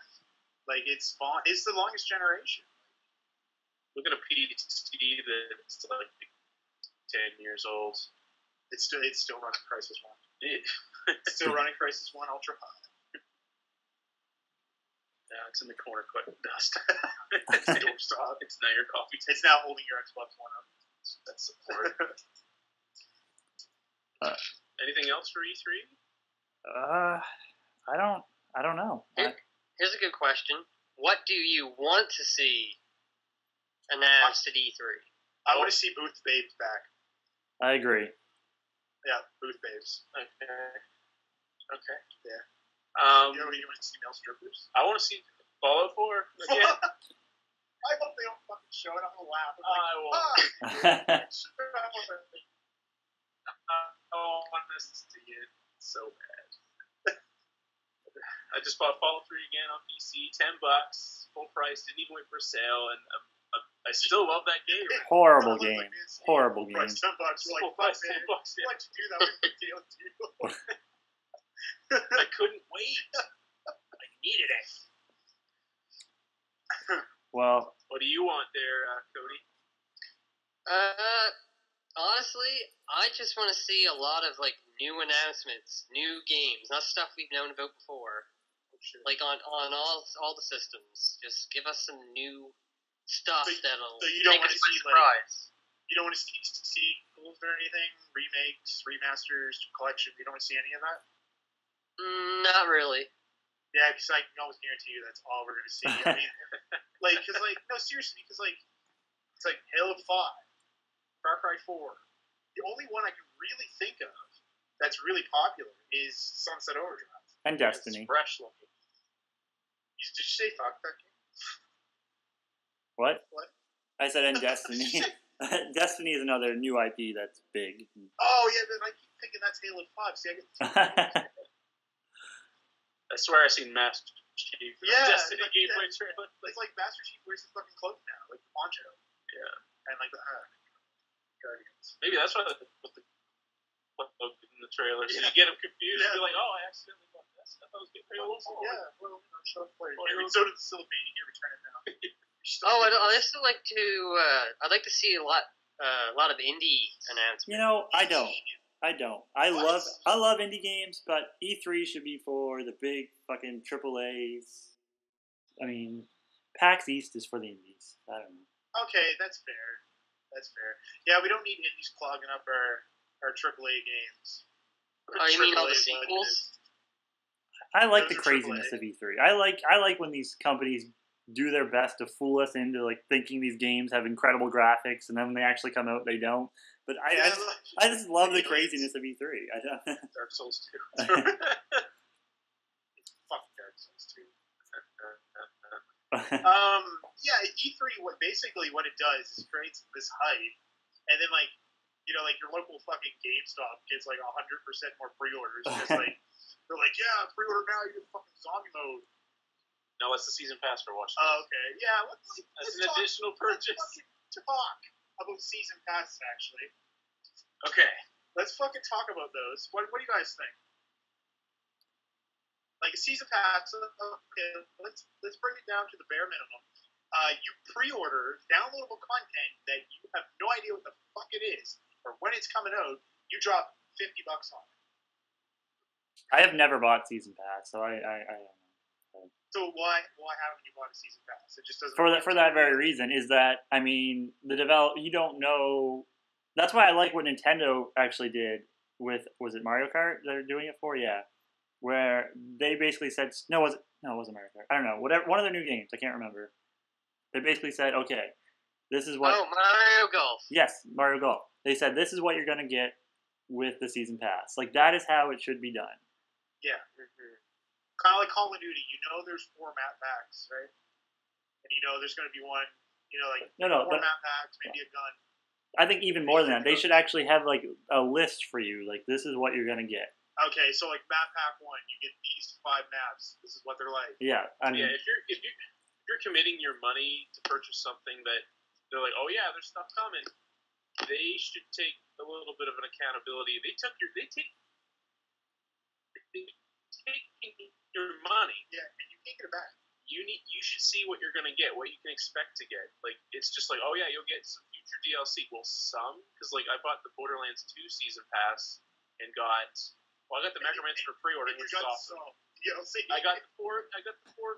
Like, it's fun. It's the longest generation. Look at a PC that's like 10 years old. It's still running Crisis 1. It's Still running Crisis 1 Ultra High. Yeah, it's in the corner collecting dust. Stop. It's now your coffee table. It's now holding your Xbox One up. That's support. Anything else for E3? I don't know. Here's a good question. What do you want to see announced at E3? I want to see Booth Babes back. I agree. Yeah, Booth Babes. Okay. Yeah. You want to see male strippers? I want to see Fallout 4 again. I hope they don't fucking show it. I'm gonna laugh. I won't. I want to see it so bad. I just bought Fallout 3 again on PC, $10, full price, didn't even wait for a sale, and I still love that game. Horrible game. Horrible game. $10. We're like, Full fuck, man. price, yeah. Why'd you do that with the deal? I couldn't wait. I needed it. Well, What do you want there, Cody? Honestly, I just want to see a lot of like new announcements, new games, not stuff we've known about before. Like on all the systems. Just give us some new stuff So- that'll so you don't take wanna us by see, like, surprise. You don't want to see sequels or anything, remakes, remasters, collections. You don't want to see any of that. Not really. Yeah, because I can almost guarantee you that's all we're going to see. I mean, no, seriously, because it's like Halo 5, Far Cry 4. The only one I can really think of that's really popular is Sunset Overdrive. And Destiny. It's fresh looking. Did you say fuck that game? What? What? I said and Destiny. Destiny is another new IP that's big. Oh, yeah, then I keep thinking that's Halo 5. See, I get I swear I seen Master Chief. Yeah, Destiny like, gameplay yeah. trailer. It's like Master Chief wears his fucking cloak now, like the poncho. Yeah. And like the Guardians. Maybe that's why they put the cloak in the trailer. So Yeah. you get them confused. Yeah. You're like, oh, I accidentally bought this. I thought it was getting Halo 4. Yeah, well, show up players. Well, Yeah, so did the Silvane. You return it now. Oh, I'd still like to. I'd like to see a lot of indie announcements. You know, I don't. I What? love indie games, but E3 should be for the big fucking AAAs. I mean, PAX East is for the indies. I don't know. Okay, that's fair. That's fair. Yeah, we don't need indies clogging up our AAA games. Oh, you mean all the AAA sequels? I like Those the are craziness AAA. of E3. I like when these companies do their best to fool us into like thinking these games have incredible graphics, and then when they actually come out, they don't. But I just love the craziness of E3. I don't. Dark Souls 2. Fuck Dark Souls 2. Yeah, E3. What it does is creates this hype, and then like your local fucking GameStop gets like 100% more pre-orders. Because like they're like, yeah, pre-order now. You get fucking zombie mode. No, that's the season pass for Watch Oh, Dogs. okay. Yeah, let's That's an talk- additional purchase. Let's fucking talk about season passes. Actually, Okay. let's fucking talk about those. What do you guys think? Like a season pass. Okay, let's bring it down to the bare minimum. You pre-order downloadable content that you have no idea what the fuck it is or when it's coming out. You drop $50 on it. I have never bought season pass, so I don't know. So why haven't you bought a season pass? It just doesn't. For that very reason is that I mean you don't know. That's why I like what Nintendo actually did with was it Mario Kart they're doing it for where they basically said it wasn't Mario Kart, I don't know, whatever, one of their new games, I can't remember. They basically said, okay, this is what. Oh, Mario Golf. Yes, Mario Golf. They said this is what you're gonna get with the season pass. Like that is how it should be done. Yeah. Kind of like Call of Duty. There's 4 map packs, right? And there's going to be one. No, 4 but map packs, maybe a gun. I think even more than that, they should actually have like a list for you. Like this is what you're gonna get. Okay, so like map pack 1, you get these 5 maps. This is what they're like. Yeah, I mean, Yeah, if you're committing your money to purchase something that they're like, oh yeah, there's stuff coming, they should take a little bit of an accountability. They take your money. Yeah, and you can't get it back. You should see what you're gonna get, what you can expect to get. Like it's just like, oh yeah, you'll get some future DLC. Well, because like I bought the Borderlands 2 season pass and I got the Megamints for pre-order, And you which was got awesome. some DLC. I got the four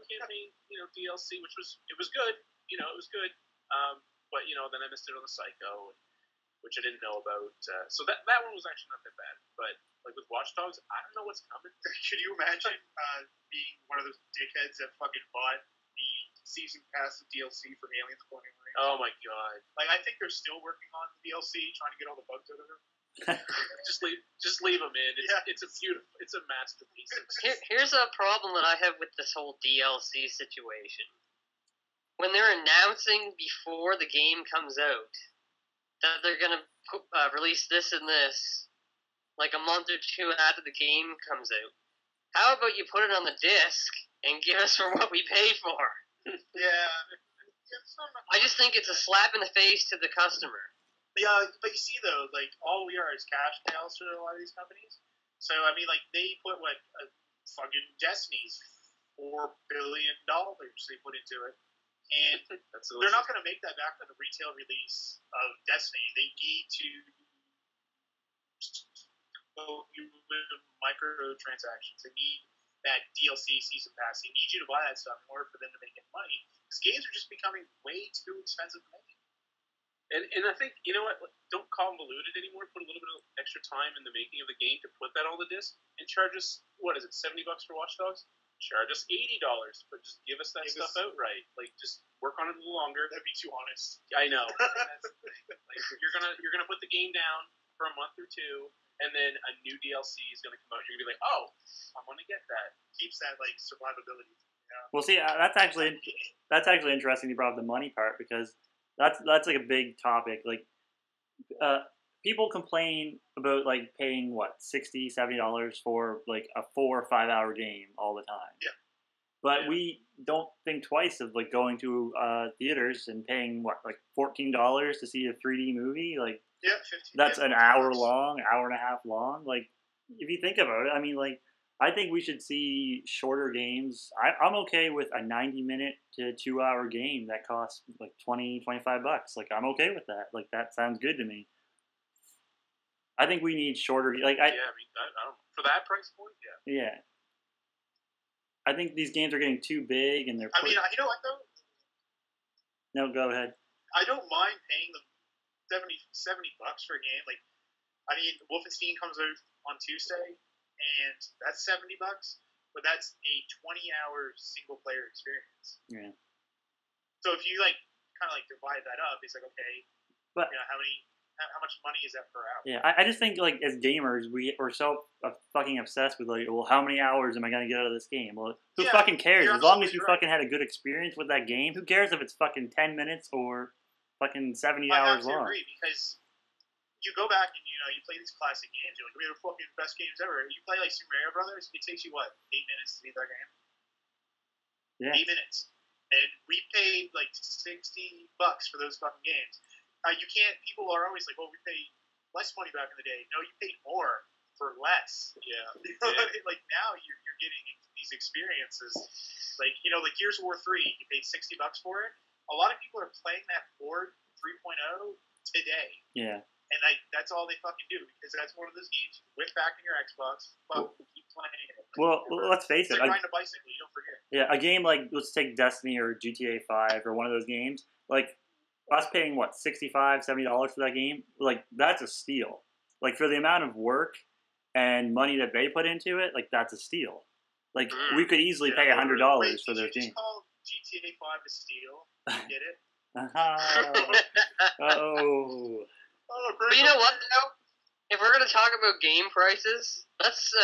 campaign, DLC, which was good. It was good. But then I missed it on the Psycho, which I didn't know about. So that one was actually not that bad. But like with Watch Dogs, I don't know what's coming. Could you imagine being one of those dickheads that fucking bought the season pass of DLC for Aliens Colonial? Oh my god! Like I think they're still working on the DLC, trying to get all the bugs out of it. just leave them in. It's a masterpiece. Here's a problem that I have with this whole DLC situation. When they're announcing before the game comes out that they're gonna release this and this, like a month or 2 after the game comes out, how about you put it on the disc and give us for what we paid for? Yeah. I just think it's a slap in the face to the customer. Yeah, but you see though, like all we are is cash cows for a lot of these companies. So I mean, like they put fucking Destiny's $4 billion they put into it, and they're not going to make that back for the retail release of Destiny. They need to go with microtransactions. They need that DLC season pass. They need you to buy that stuff in order for them to make any money. Because games are just becoming way too expensive to make. And I think, you know what, don't convolute it anymore. Put a little bit of extra time in the making of the game to put that on the disc and charge us, what is it, $70 for Watch Dogs? Charge us $80, but just give us that stuff outright. Like, just work on it a little longer. That'd be too honest. I know. That's the thing. Like, you're gonna put the game down for a month or two, and then a new DLC is gonna come out. You're gonna be like, oh, I'm gonna get that. Keeps that like survivability. Yeah. Well, see, that's actually interesting. You brought up the money part because that's like a big topic. Like, people complain about like paying what $60, $70 for like a 4 or 5 hour game all the time. Yeah. But we don't think twice of like going to theaters and paying what like $14 to see a 3D movie. Like, yeah, 15, that's an hour long, hour and a half long. Like, if you think about it, I mean, like, I think we should see shorter games. I'm okay with a 90-minute to 2 hour game that costs like $20, $25. Like, I'm okay with that. Like, that sounds good to me. I think we need shorter. Like, I mean, I don't, for that price point, yeah. Yeah. I think these games are getting too big, and they're. I mean, you know what though? No, go ahead. I don't mind paying them $70 for a game. Like, I mean, Wolfenstein comes out on Tuesday, and that's $70, but that's a 20-hour single player experience. Yeah. So if you like kind of like divide that up, it's like, okay, but you know, how much money is that per hour? Yeah, I just think like as gamers, we're so fucking obsessed with like, well, how many hours am I gonna get out of this game? Well, who fucking cares? As long as you fucking had a good experience with that game, who cares if it's fucking 10 minutes or fucking 70 hours long? I agree, because you go back and you play these classic games. You're like, we are the fucking best games ever. You play like Super Mario Brothers, it takes you what 8 minutes to beat that game. Yeah. 8 minutes, and we paid like $60 for those fucking games. You can't. People are always like, "Well, we paid less money back in the day." No, you paid more for less. Yeah. Like now, you're getting these experiences. Like like Gears of War 3, you paid $60 for it. A lot of people are playing that board 3.0 today. Yeah. And that's all they fucking do, because that's one of those games you whip back in your Xbox, keep playing it. Well, let's face it. It's like riding a bicycle. You don't forget. Yeah, a game like, let's take Destiny or GTA 5 or one of those games. Like, us paying what $65, $70 for that game, like that's a steal. Like for the amount of work and money that they put into it, like that's a steal. Like we could easily pay $100 for those games. Call GTA 5 a steal? Get it? Oh. But you know what though? If we're gonna talk about game prices, let's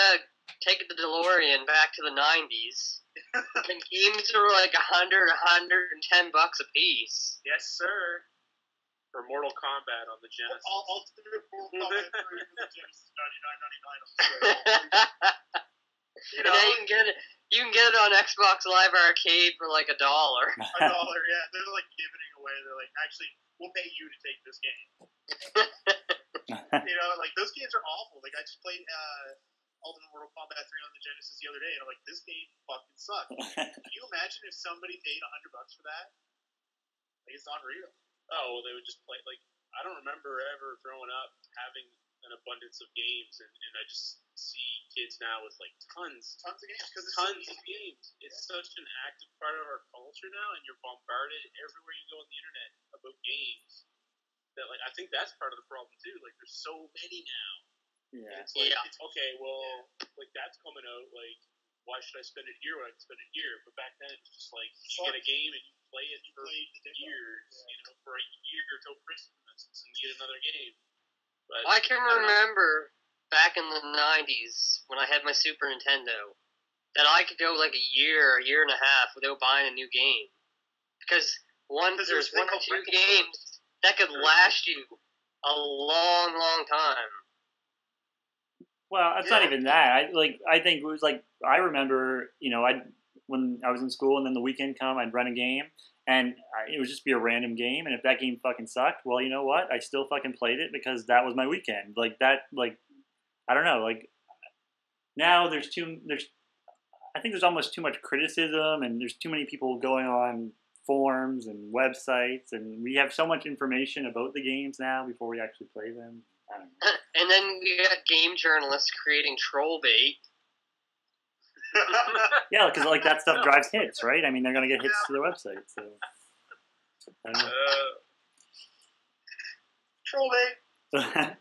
take the DeLorean back to the '90s. And games were like $100, $110 a piece. Yes, sir. For Mortal Kombat on the Genesis. Ultimate Mortal Kombat on the Genesis, $99.99. And now you can get it on Xbox Live Arcade for like $1. $1, yeah. They're like giving it away. They're like, actually, we'll pay you to take this game. Like those games are awful. Like I just played Ultimate Mortal Kombat 3 on the Genesis the other day, and I'm like, this game fucking sucks. Can you imagine if somebody paid $100 for that? Like, it's unreal. Oh, well, they would just play, like, I don't remember ever growing up having an abundance of games, and I just see kids now with, like, tons of games. Tons of games. It's such an active part of our culture now, and you're bombarded everywhere you go on the internet about games. That, like, I think that's part of the problem, too. Like, there's so many now. Yeah. It's like, it's okay, well, like, that's coming out, like, why should I spend it here when I can spend it here? But back then, it was just like, you get a game and you play it for years, for a year till Christmas, and you get another game. But I can remember back in the 90s, when I had my Super Nintendo, that I could go like a year and a half without buying a new game. Because there's one or two games that could last you a long, long time. Well, it's not even that. I think it was like, I remember, when I was in school and then the weekend come, I'd run a game and it would just be a random game. And if that game fucking sucked, well, you know what? I still fucking played it because that was my weekend. Like that, like, I don't know. Like now I think there's almost too much criticism and there's too many people going on forums and websites, and we have so much information about the games now before we actually play them. And then we got game journalists creating troll bait. Yeah, because like that stuff drives hits, right? I mean, they're gonna get hits to their website. So I don't Troll bait. know.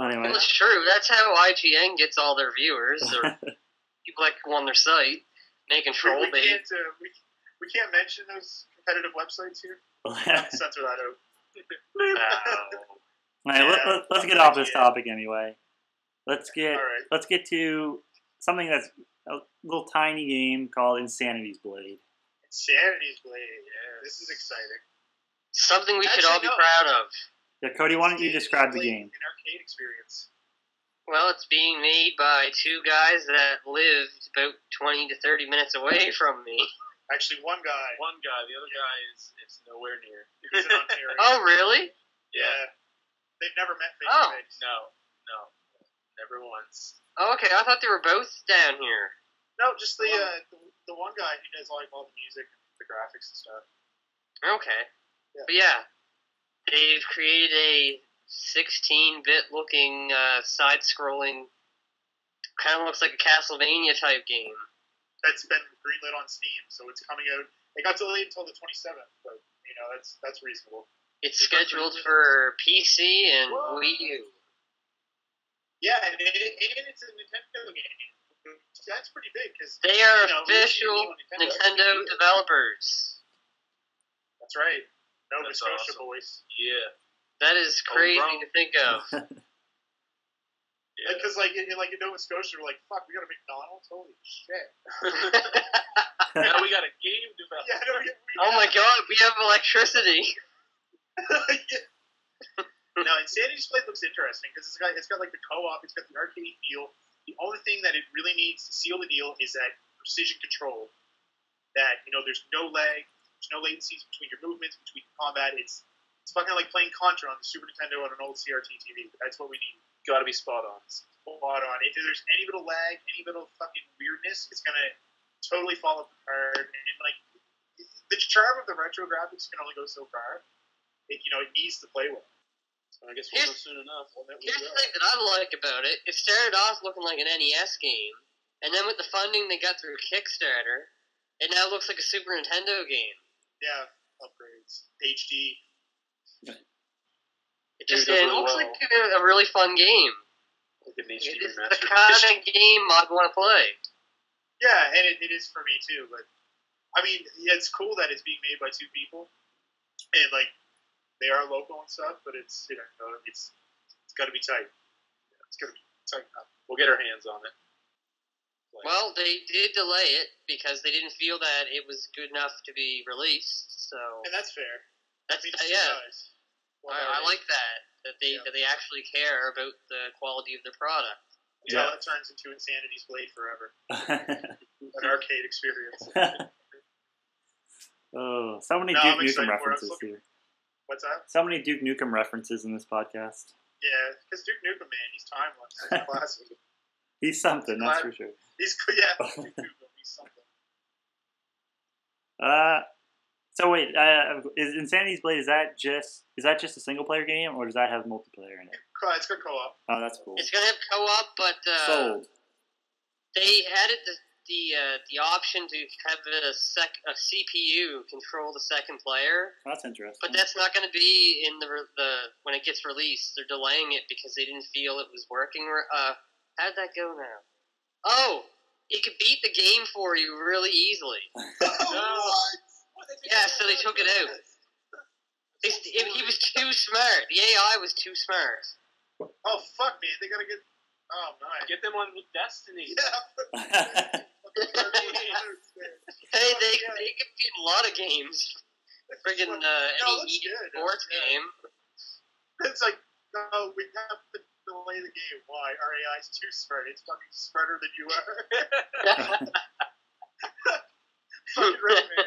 Anyway, Well, it's true. That's how IGN gets all their viewers, or people that go on their site, making troll We bait. can't, we can't mention those competitive websites here. Censor that out. All right, let's get off this topic anyway. Let's get All right. let's get to something that's a little tiny game called Insanity's Blade. Insanity's Blade. Yeah, this is exciting. Something we should Actually, all be no. proud of. Yeah, Cody, why don't you Insanity's describe the Blade, game? An arcade experience. Well, it's being made by two guys that lived about 20 to 30 minutes away from me. Actually, one guy. One guy, the other guy is nowhere near. He's in Ontario. Oh, really? Yeah. They've never met face Oh. to face. No, never once. Oh, okay. I thought they were both down here. No, just the one guy who does like all the music, the graphics and stuff. Okay. Yeah. But yeah, they've created a 16-bit looking side-scrolling, kind of looks like a Castlevania type game. That's been greenlit on Steam, so it's coming out. It got delayed until the 27th, but that's reasonable. It's scheduled for PC and Whoa. Wii U. Yeah, and it's a Nintendo game. That's pretty big because They are official Nintendo developers. That's right. Nova That's Scotia awesome. boys. Yeah. That is crazy Homegrown. to think of. Yeah. Because like in Nova Scotia, we're like, fuck, we got a McDonald's. Holy shit. Now we got a game developer. Yeah, no, Oh my god, we have electricity. No, Insanity's Blade looks interesting because it's got like the co-op, it's got the arcade feel. The only thing that it really needs to seal the deal is that precision control. That there's no lag, there's no latencies between your movements, between combat. It's fucking like playing Contra on the Super Nintendo on an old CRT TV. That's what we need. Got to be spot on. Spot on. If there's any bit of lag, any bit of fucking weirdness, it's gonna totally fall apart. And like the charm of the retro graphics can only go so far. It needs to play well. So I guess we'll know soon enough. Here's the thing that I like about it. It started off looking like an NES game, and then with the funding they got through Kickstarter, it now looks like a Super Nintendo game. Yeah, upgrades, HD. It just It does it really looks well. like a really fun game. Like an HD It's the remastered kind edition. of game I'd want to play. Yeah, and it is for me too. But I mean, it's cool that it's being made by two people, and like they are local and stuff. But it's it's got to be tight. It's got to be tight up. We'll get our hands on it. Well, they did delay it because they didn't feel that it was good enough to be released. So And that's fair. that's I mean, it's two yeah. guys. One I artist. like that they actually care about the quality of their product. Until it turns into Insanity's Blade forever. An arcade experience. Oh, so many No, Duke I'm Nukem excited for it. references here. What's that? So many Duke Nukem references in this podcast. Yeah, because Duke Nukem, man, he's timeless. He's classic. He's something, that's for sure. Duke Nukem, he's something. So wait, is Insanity's Blade, is that just a single player game, or does that have multiplayer in it? It's got co-op. Oh, that's cool. It's gonna have co-op, but Sold. they added the option to have a CPU control the second player, Oh, that's interesting. but that's not going to be in the when it gets released. They're delaying it because they didn't feel it was working. How'd that go now? Oh, it could beat the game for you really easily. Yeah, so they took it out. He was too smart. The AI was too smart. Oh, fuck, man. They gotta get... Oh, nice. Get them on with Destiny. Yeah. Hey, they could beat a lot of games. Friggin' any sports game. It's like, no, we have to delay the game. Why? Our AI's too smart. It's fucking smarter than you are. Fucking right, man.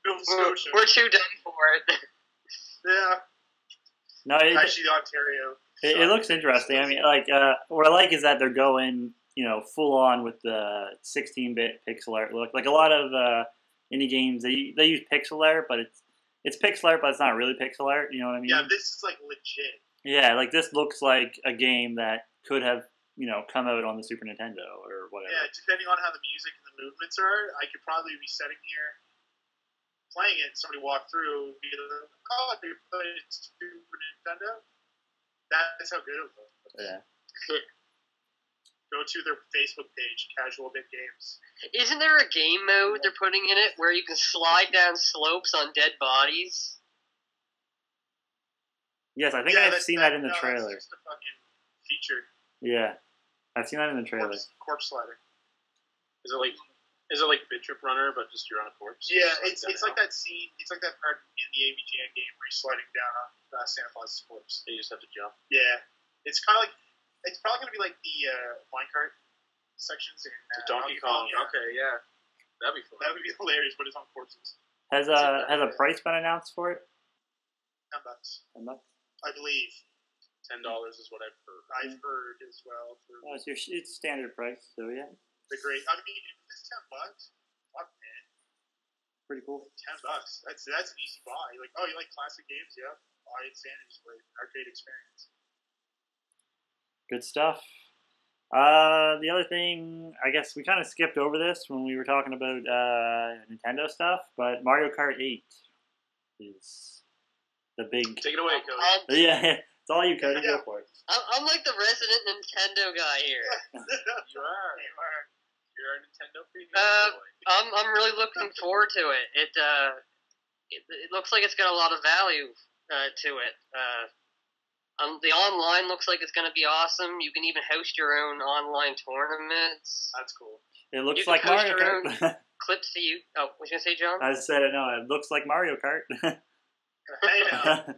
Nova Scotia. We're too done for it. Yeah. No, Actually, Ontario. it looks interesting. I mean, like, what I like is that they're going, full on with the 16-bit pixel art look. Like a lot of indie games, they use pixel art, but it's pixel art, but it's not really pixel art. You know what I mean? Yeah, this is like legit. Yeah, like this looks like a game that could have come out on the Super Nintendo or whatever. Yeah, depending on how the music and the movements are, I could probably be sitting here playing it and somebody walk through and be like, oh, they played Super Nintendo? That's how good it was. Yeah. Go to their Facebook page, Casual Bit Games. Isn't there a game mode they're putting in it where you can slide down slopes on dead bodies? Yes, I think I've seen that in the trailer. That's just a fucking feature. Yeah, I've seen that in the trailer. Corpse slider. Is it like Bit Trip Runner, but just you're on a corpse? Yeah, it's like that scene. It's like that part in the AVGN game where you're sliding down on Santa Claus's corpse. You just have to jump. Yeah, it's kind of like. It's probably going to be like the minecart sections in Donkey Kong. Yeah. Okay, yeah. That'd be fun. That would be hilarious, but it's on corpses. Has a price been announced for it? $10. $10? I believe. $10 is what I've heard. I've heard as well. Oh, it's standard price, so yeah. The great. I mean, if it's $10, fuck man. Pretty cool. $10. That's an easy buy. Like, oh, you like classic games? Yeah. Buy Insanity Display. Arcade experience. Good stuff. The other thing, I guess we kind of skipped over this when we were talking about Nintendo stuff, but Mario Kart 8 is the big... Take it away, Cody. Yeah, it's all you, Cody. Go for it. I'm like the resident Nintendo guy here. You are. You're a Nintendo freak. I'm really looking forward to it. It looks like it's got a lot of value to it. The online looks like it's going to be awesome. You can even host your own online tournaments. That's cool. It looks like Mario Kart. Clips to you. Oh, what was you going to say, John? I said it. No, it looks like Mario Kart. I know.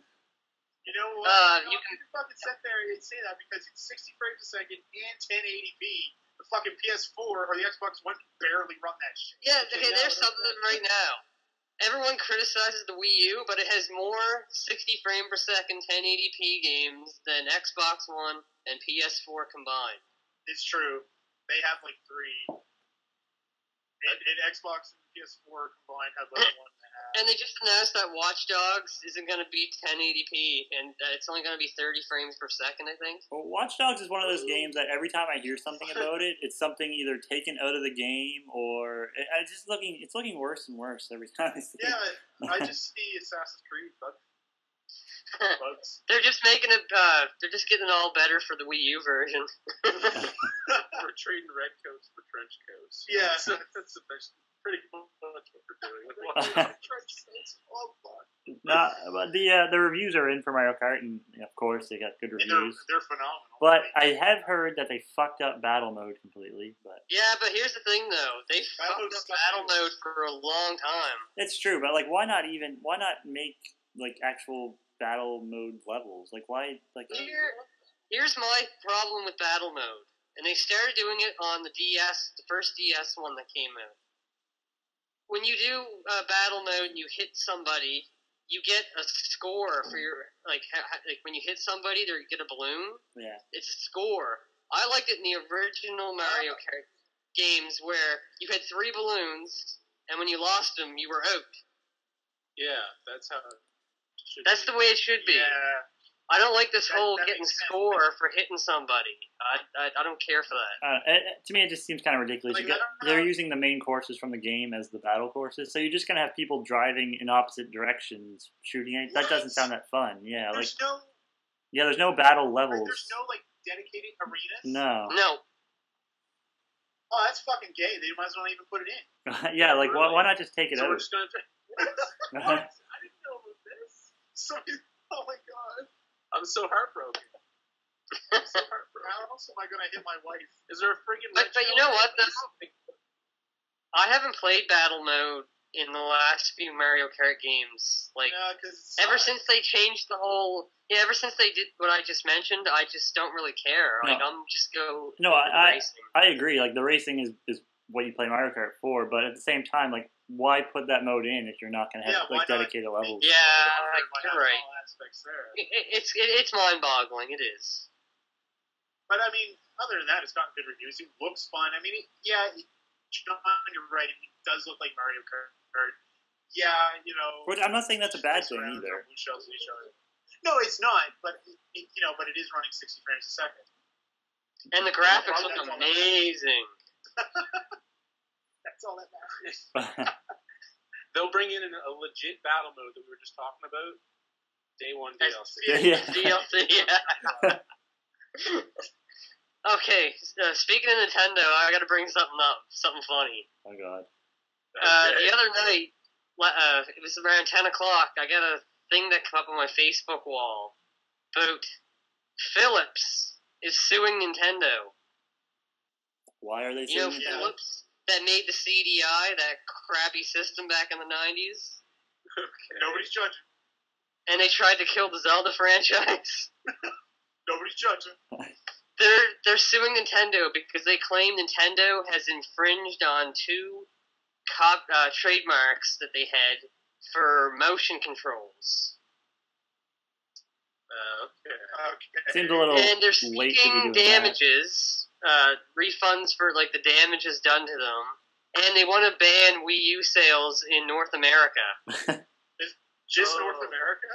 You know what? You can fucking sit there and say that because it's 60 frames a second and 1080p. The fucking PS4 or the Xbox One can barely run that shit. Yeah, okay, there's something right now. Everyone criticizes the Wii U, but it has more 60 frame per second 1080p games than Xbox One and PS4 combined. It's true. They have like 3. And Xbox and PS4 combined have like 1.5. And they just announced that Watch Dogs isn't going to be 1080p, and it's only going to be 30 frames per second, I think. Well, Watch Dogs is one of those games that every time I hear something about it, it's something either taken out of the game or it's looking worse and worse every time I see it. Yeah, I just see Assassin's Creed bugs. They're just making it. They're just getting it all better for the Wii U version. We're trading red coats for trench coats. Yeah, that's pretty much what we're doing. No, but the reviews are in for Mario Kart, and of course they got good reviews. They're phenomenal. But I have heard that they fucked up battle mode completely. But yeah, but here's the thing, though, they fucked up battle mode for a long time. It's true, but like, why not make like actual battle mode levels? Like, why? Like, here's my problem with battle mode, and they started doing it on the DS, the first DS one that came out. When you do battle mode and you hit somebody, you get a score for your like when you hit somebody, you get a balloon. Yeah, it's a score. I liked it in the original Mario Kart games where you had 3 balloons, and when you lost them, you were out. Yeah, that's how. That's the way it should be. Yeah. I don't like this whole getting score for hitting somebody. I don't care for that. To me, it just seems kind of ridiculous. Like, they're using the main courses from the game as the battle courses, so you're just gonna have people driving in opposite directions, shooting it. That doesn't sound that fun. Yeah, there's no battle levels. There's no like dedicated arenas. No. Oh, that's fucking gay. They might as well even put it in. Yeah, like why not just take it out? We're just gonna. What? I didn't know about this. Oh my god. I'm so heartbroken. How else am I going to hit my wife? Is there a freaking... But you know what, though? I haven't played battle mode in the last few Mario Kart games. Like, ever since they changed the whole... Yeah, ever since they did what I just mentioned, I just don't really care. Like, I'm just go... No, I agree. Like, the racing is what you play Mario Kart for, but at the same time, like, why put that mode in if you're not going to have dedicated levels? Yeah, you're right. It's mind-boggling. It is. But I mean, other than that, it's gotten good reviews. It looks fun. I mean, John, you're right. It does look like Mario Kart. Yeah, you know. Which I'm not saying that's a bad thing either. No, it's not. But it is running 60 frames a second. And the graphics look amazing. That's all that matters. They'll bring in a legit battle mode that we were just talking about. Day one DLC. Yeah. DLC, yeah. Okay, speaking of Nintendo, I gotta bring something up. Something funny. Oh, God. The other night, it was around 10 o'clock, I got a thing that came up on my Facebook wall about Philips is suing Nintendo. Why are they You know suing Nintendo? Philips that made the CDI, that crappy system back in the 90s? Okay. Nobody's judging. And they tried to kill the Zelda franchise. Nobody's judging. They're suing Nintendo because they claim Nintendo has infringed on two trademarks that they had for motion controls. Okay. Seems a little And they're late to be seeking doing that. damages, refunds for like the damages done to them, and they want to ban Wii U sales in North America. Just North America?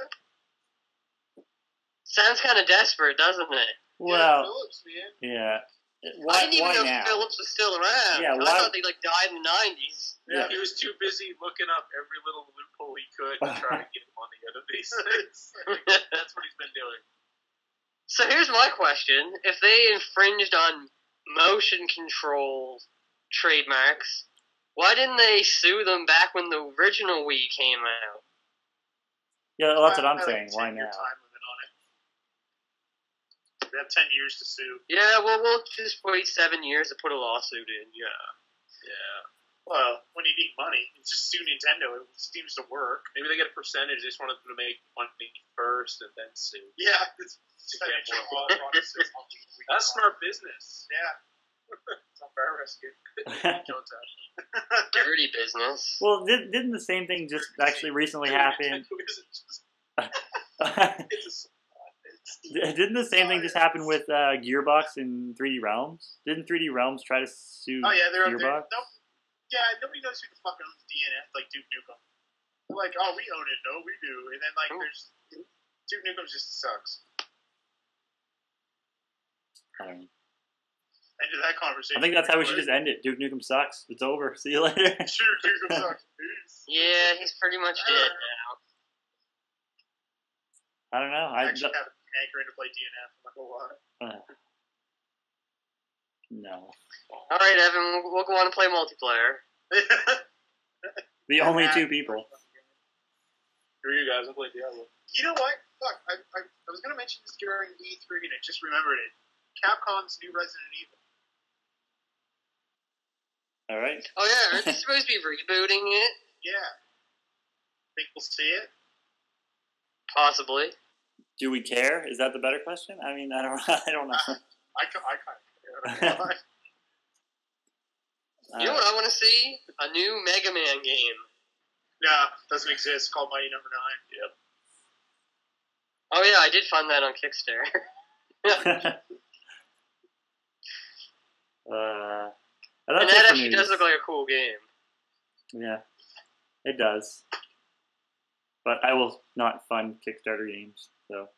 Sounds kind of desperate, doesn't it? Well, Philips, man. yeah. I Why, didn't even why know now? Philips was still around. Yeah, I why- thought they died in the 90s. Yeah, he was too busy looking up every little loophole he could to try to get money out of these things. That's what he's been doing. So here's my question: if they infringed on motion control trademarks, why didn't they sue them back when the original Wii came out? Yeah, well, that's what I'm I saying. like Why 10-year now? time limit on it. They have 10 years to sue. Yeah, well, we'll just wait 7 years to put a lawsuit in. Yeah. Well, when you need money, you just sue Nintendo. It seems to work. Maybe they get a percentage. They just wanted them to make money first and then sue. Yeah, it's get more That's That's smart business. Yeah. It's embarrassing. Don't tell. Dirty business. Well, didn't the same thing just actually recently happen? Nintendo isn't just- It's Didn't the same thing just happen with Gearbox and 3D Realms? Didn't 3D Realms try to sue Oh yeah, they're Gearbox? nobody knows who the fuck owns DNF, like Duke Nukem. They're like, oh, we own it. No, we do. And then like, there's Duke Nukem just sucks. I don't know. End of that conversation. I think that's how we should just end it. Duke Nukem sucks. It's over. See you later. Sure, Duke Nukem sucks. Peace. Yeah, he's pretty much dead now. I don't know. I actually have an hankering to play DNF. I'm not gonna lie. No. All right, Evan, we'll go on and play multiplayer. The only two people. Who are you guys? I played Diablo. You know what? Fuck. I was going to mention this during E3 and I just remembered it. Capcom's new Resident Evil. All right. Oh yeah, aren't they supposed to be rebooting it? Yeah. Think we'll see it? Possibly. Do we care? Is that the better question? I mean, I don't know. I kind of care. You know what I want to see? A new Mega Man game. Nah, doesn't exist. Called Mighty Number 9. Yep. Oh yeah, I did find that on Kickstarter. That's And it that for actually news. does look like a cool game. Yeah, it does. But I will not fund Kickstarter games, so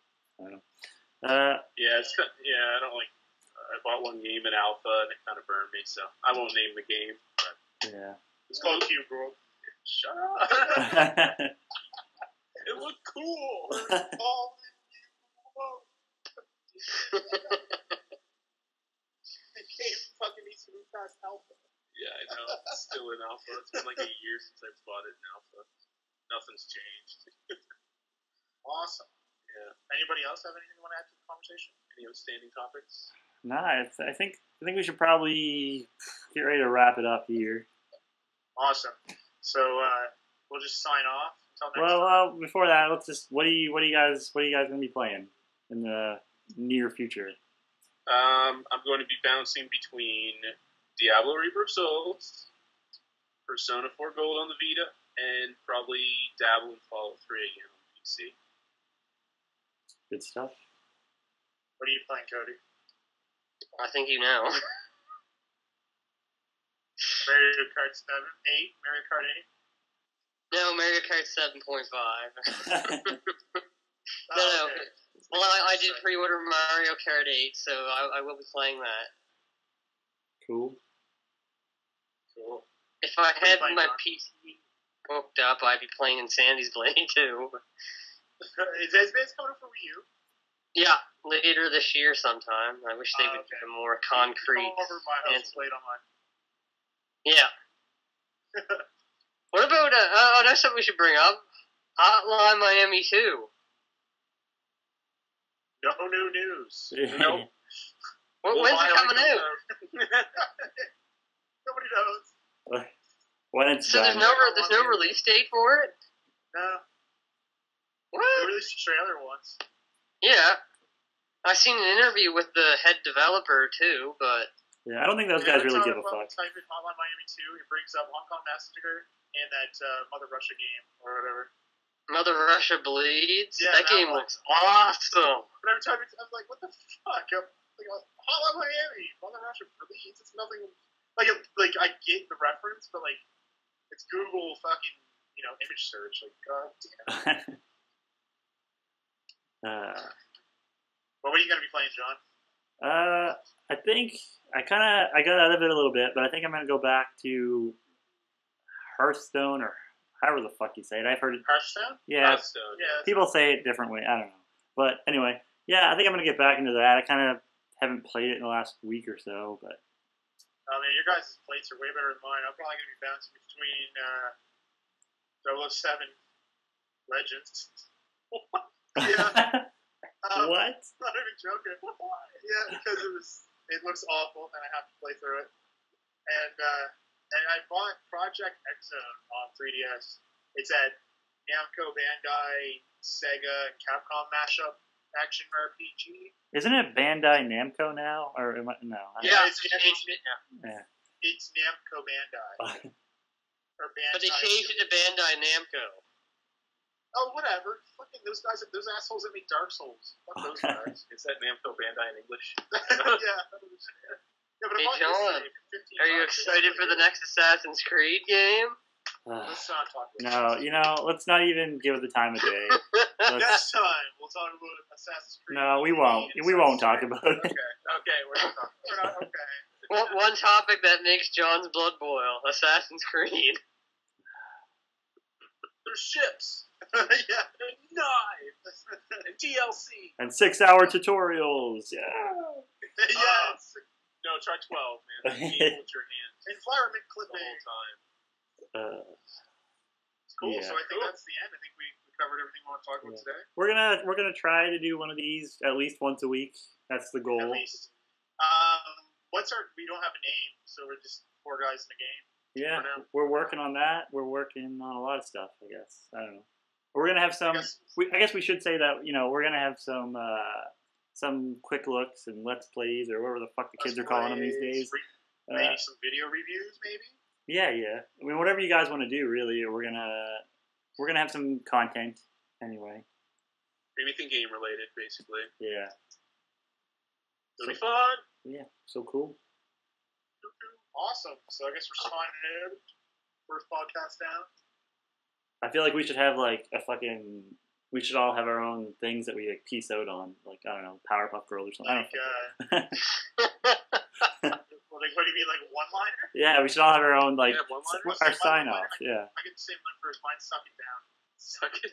I don't know. Yeah, I don't like. I bought one game in alpha and it kind of burned me, so I won't name the game. But Yeah. It's called Cube World. shut up! It looked cool. Oh, the game fucking needs to move past alpha. Yeah, I know. It's still in alpha. It's been like a year since I bought it in alpha. Nothing's changed. Awesome. Yeah. Anybody else have anything you want to add to the conversation? Any outstanding topics? Nah, I think we should probably get ready to wrap it up here. Awesome. So we'll just sign off until next time. Well, before that, let's just what are you guys gonna be playing in the near future? I'm going to be bouncing between Diablo Reaper of Souls, Persona 4 Gold on the Vita, and probably dabble in Fallout 3 again on PC. Good stuff. What are you playing, Cody? I think you know. Mario Kart 7, 8, Mario Kart 8. No, Mario Kart 7.5. No. Well, I did pre-order Mario Kart 8, so I will be playing that. Cool. Cool. If I had playing my on? PC booked up, I'd be playing Insanity's Blade too. It's coming up for Wii U. Yeah, later this year sometime. I wish they would Okay. give a more concrete Come over to my house and answer. play it online. Yeah. What about, that's something we should bring up. Hotline Miami 2. No new news. Nope. When's it coming out? Nobody knows. When it's So done. there's no release date for it? No. They What? released a trailer once. Yeah. I seen an interview with the head developer too, but Yeah, I don't think those guys really give a fuck. Type in Hotline Miami 2, it brings up Hong Kong Massacre and that Mother Russia game or whatever. Mother Russia Bleeds. Yeah, that that game one. looks awesome. But every time I'm like, what the fuck? I'm like, Hotline Miami, Mother Russia Bleeds. It's nothing. Like I get the reference, but like it's Google fucking image search. Like god damn. Well, what are you gonna be playing, John? I think I got out of it a little bit, but I think I'm gonna go back to Hearthstone or however the fuck you say it. I've heard it. Hearthstone? Yeah, Hearthstone. Yeah. people say it different way. I don't know, but anyway, yeah, I think I'm gonna get back into that. I kind of haven't played it in the last week or so, but I mean, your guys' plates are way better than mine. I'm probably gonna be bouncing between 007 Legends. Yeah. what? Not even joking. Yeah, because it looks awful and I have to play through it. And I bought Project X Zone on 3DS. It's that Namco Bandai Sega and Capcom mashup action RPG. Isn't it Bandai Namco now, or am I, no? Yeah, it's Yeah. It's Namco Bandai or Bandai. But they changed it to Bandai Namco. Oh, whatever. Fucking those guys, those assholes that make Dark Souls. Fuck those guys. Is that Namco Bandai in English? Yeah. Yeah, but Hey, I'm John, are you excited for the next Assassin's Creed game? Let's not talk about No, let's not even give it the time of day. Next time, we'll talk about Assassin's Creed. No, we won't. We won't talk about it. Okay, we're not talking. We're not, okay. One topic that makes John's blood boil: Assassin's Creed. There's ships. Yeah. And knives. And DLC. And 6-hour tutorials. Yeah. Yes. No, try 12, man. Game with your hands Environment the clipping. whole time. It's cool. Yeah. So I think that's the end. I think we covered everything we want to talk about today. We're gonna try to do one of these at least once a week. That's the goal. At least. We don't have a name, so we're just 4 guys in a game. Yeah, for now. we're working on that. We're working on a lot of stuff. I guess I don't know. We're gonna have some. I guess we should say that we're gonna have some quick looks and let's plays or whatever the fuck the kids are calling them these days. Maybe some video reviews, maybe. Yeah. I mean, whatever you guys want to do, really. We're gonna have some content anyway. Anything game related, basically. Yeah. It'll be fun. Yeah. So cool. Awesome. So I guess we're signing in. First podcast down. I feel like we should have like a fucking. We should all have our own things that we like piece out on, like I don't know, Powerpuff Girls or something. Like, what do you mean, like a one-liner? Yeah, we should all have our own like one-liners? our sign off. Yeah. I get the same one first. Mine, suck it down. Suck it.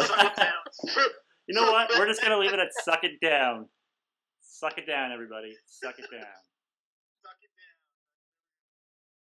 Suck it down. You know what? We're just gonna leave it at suck it down. Suck it down, everybody. Suck it down.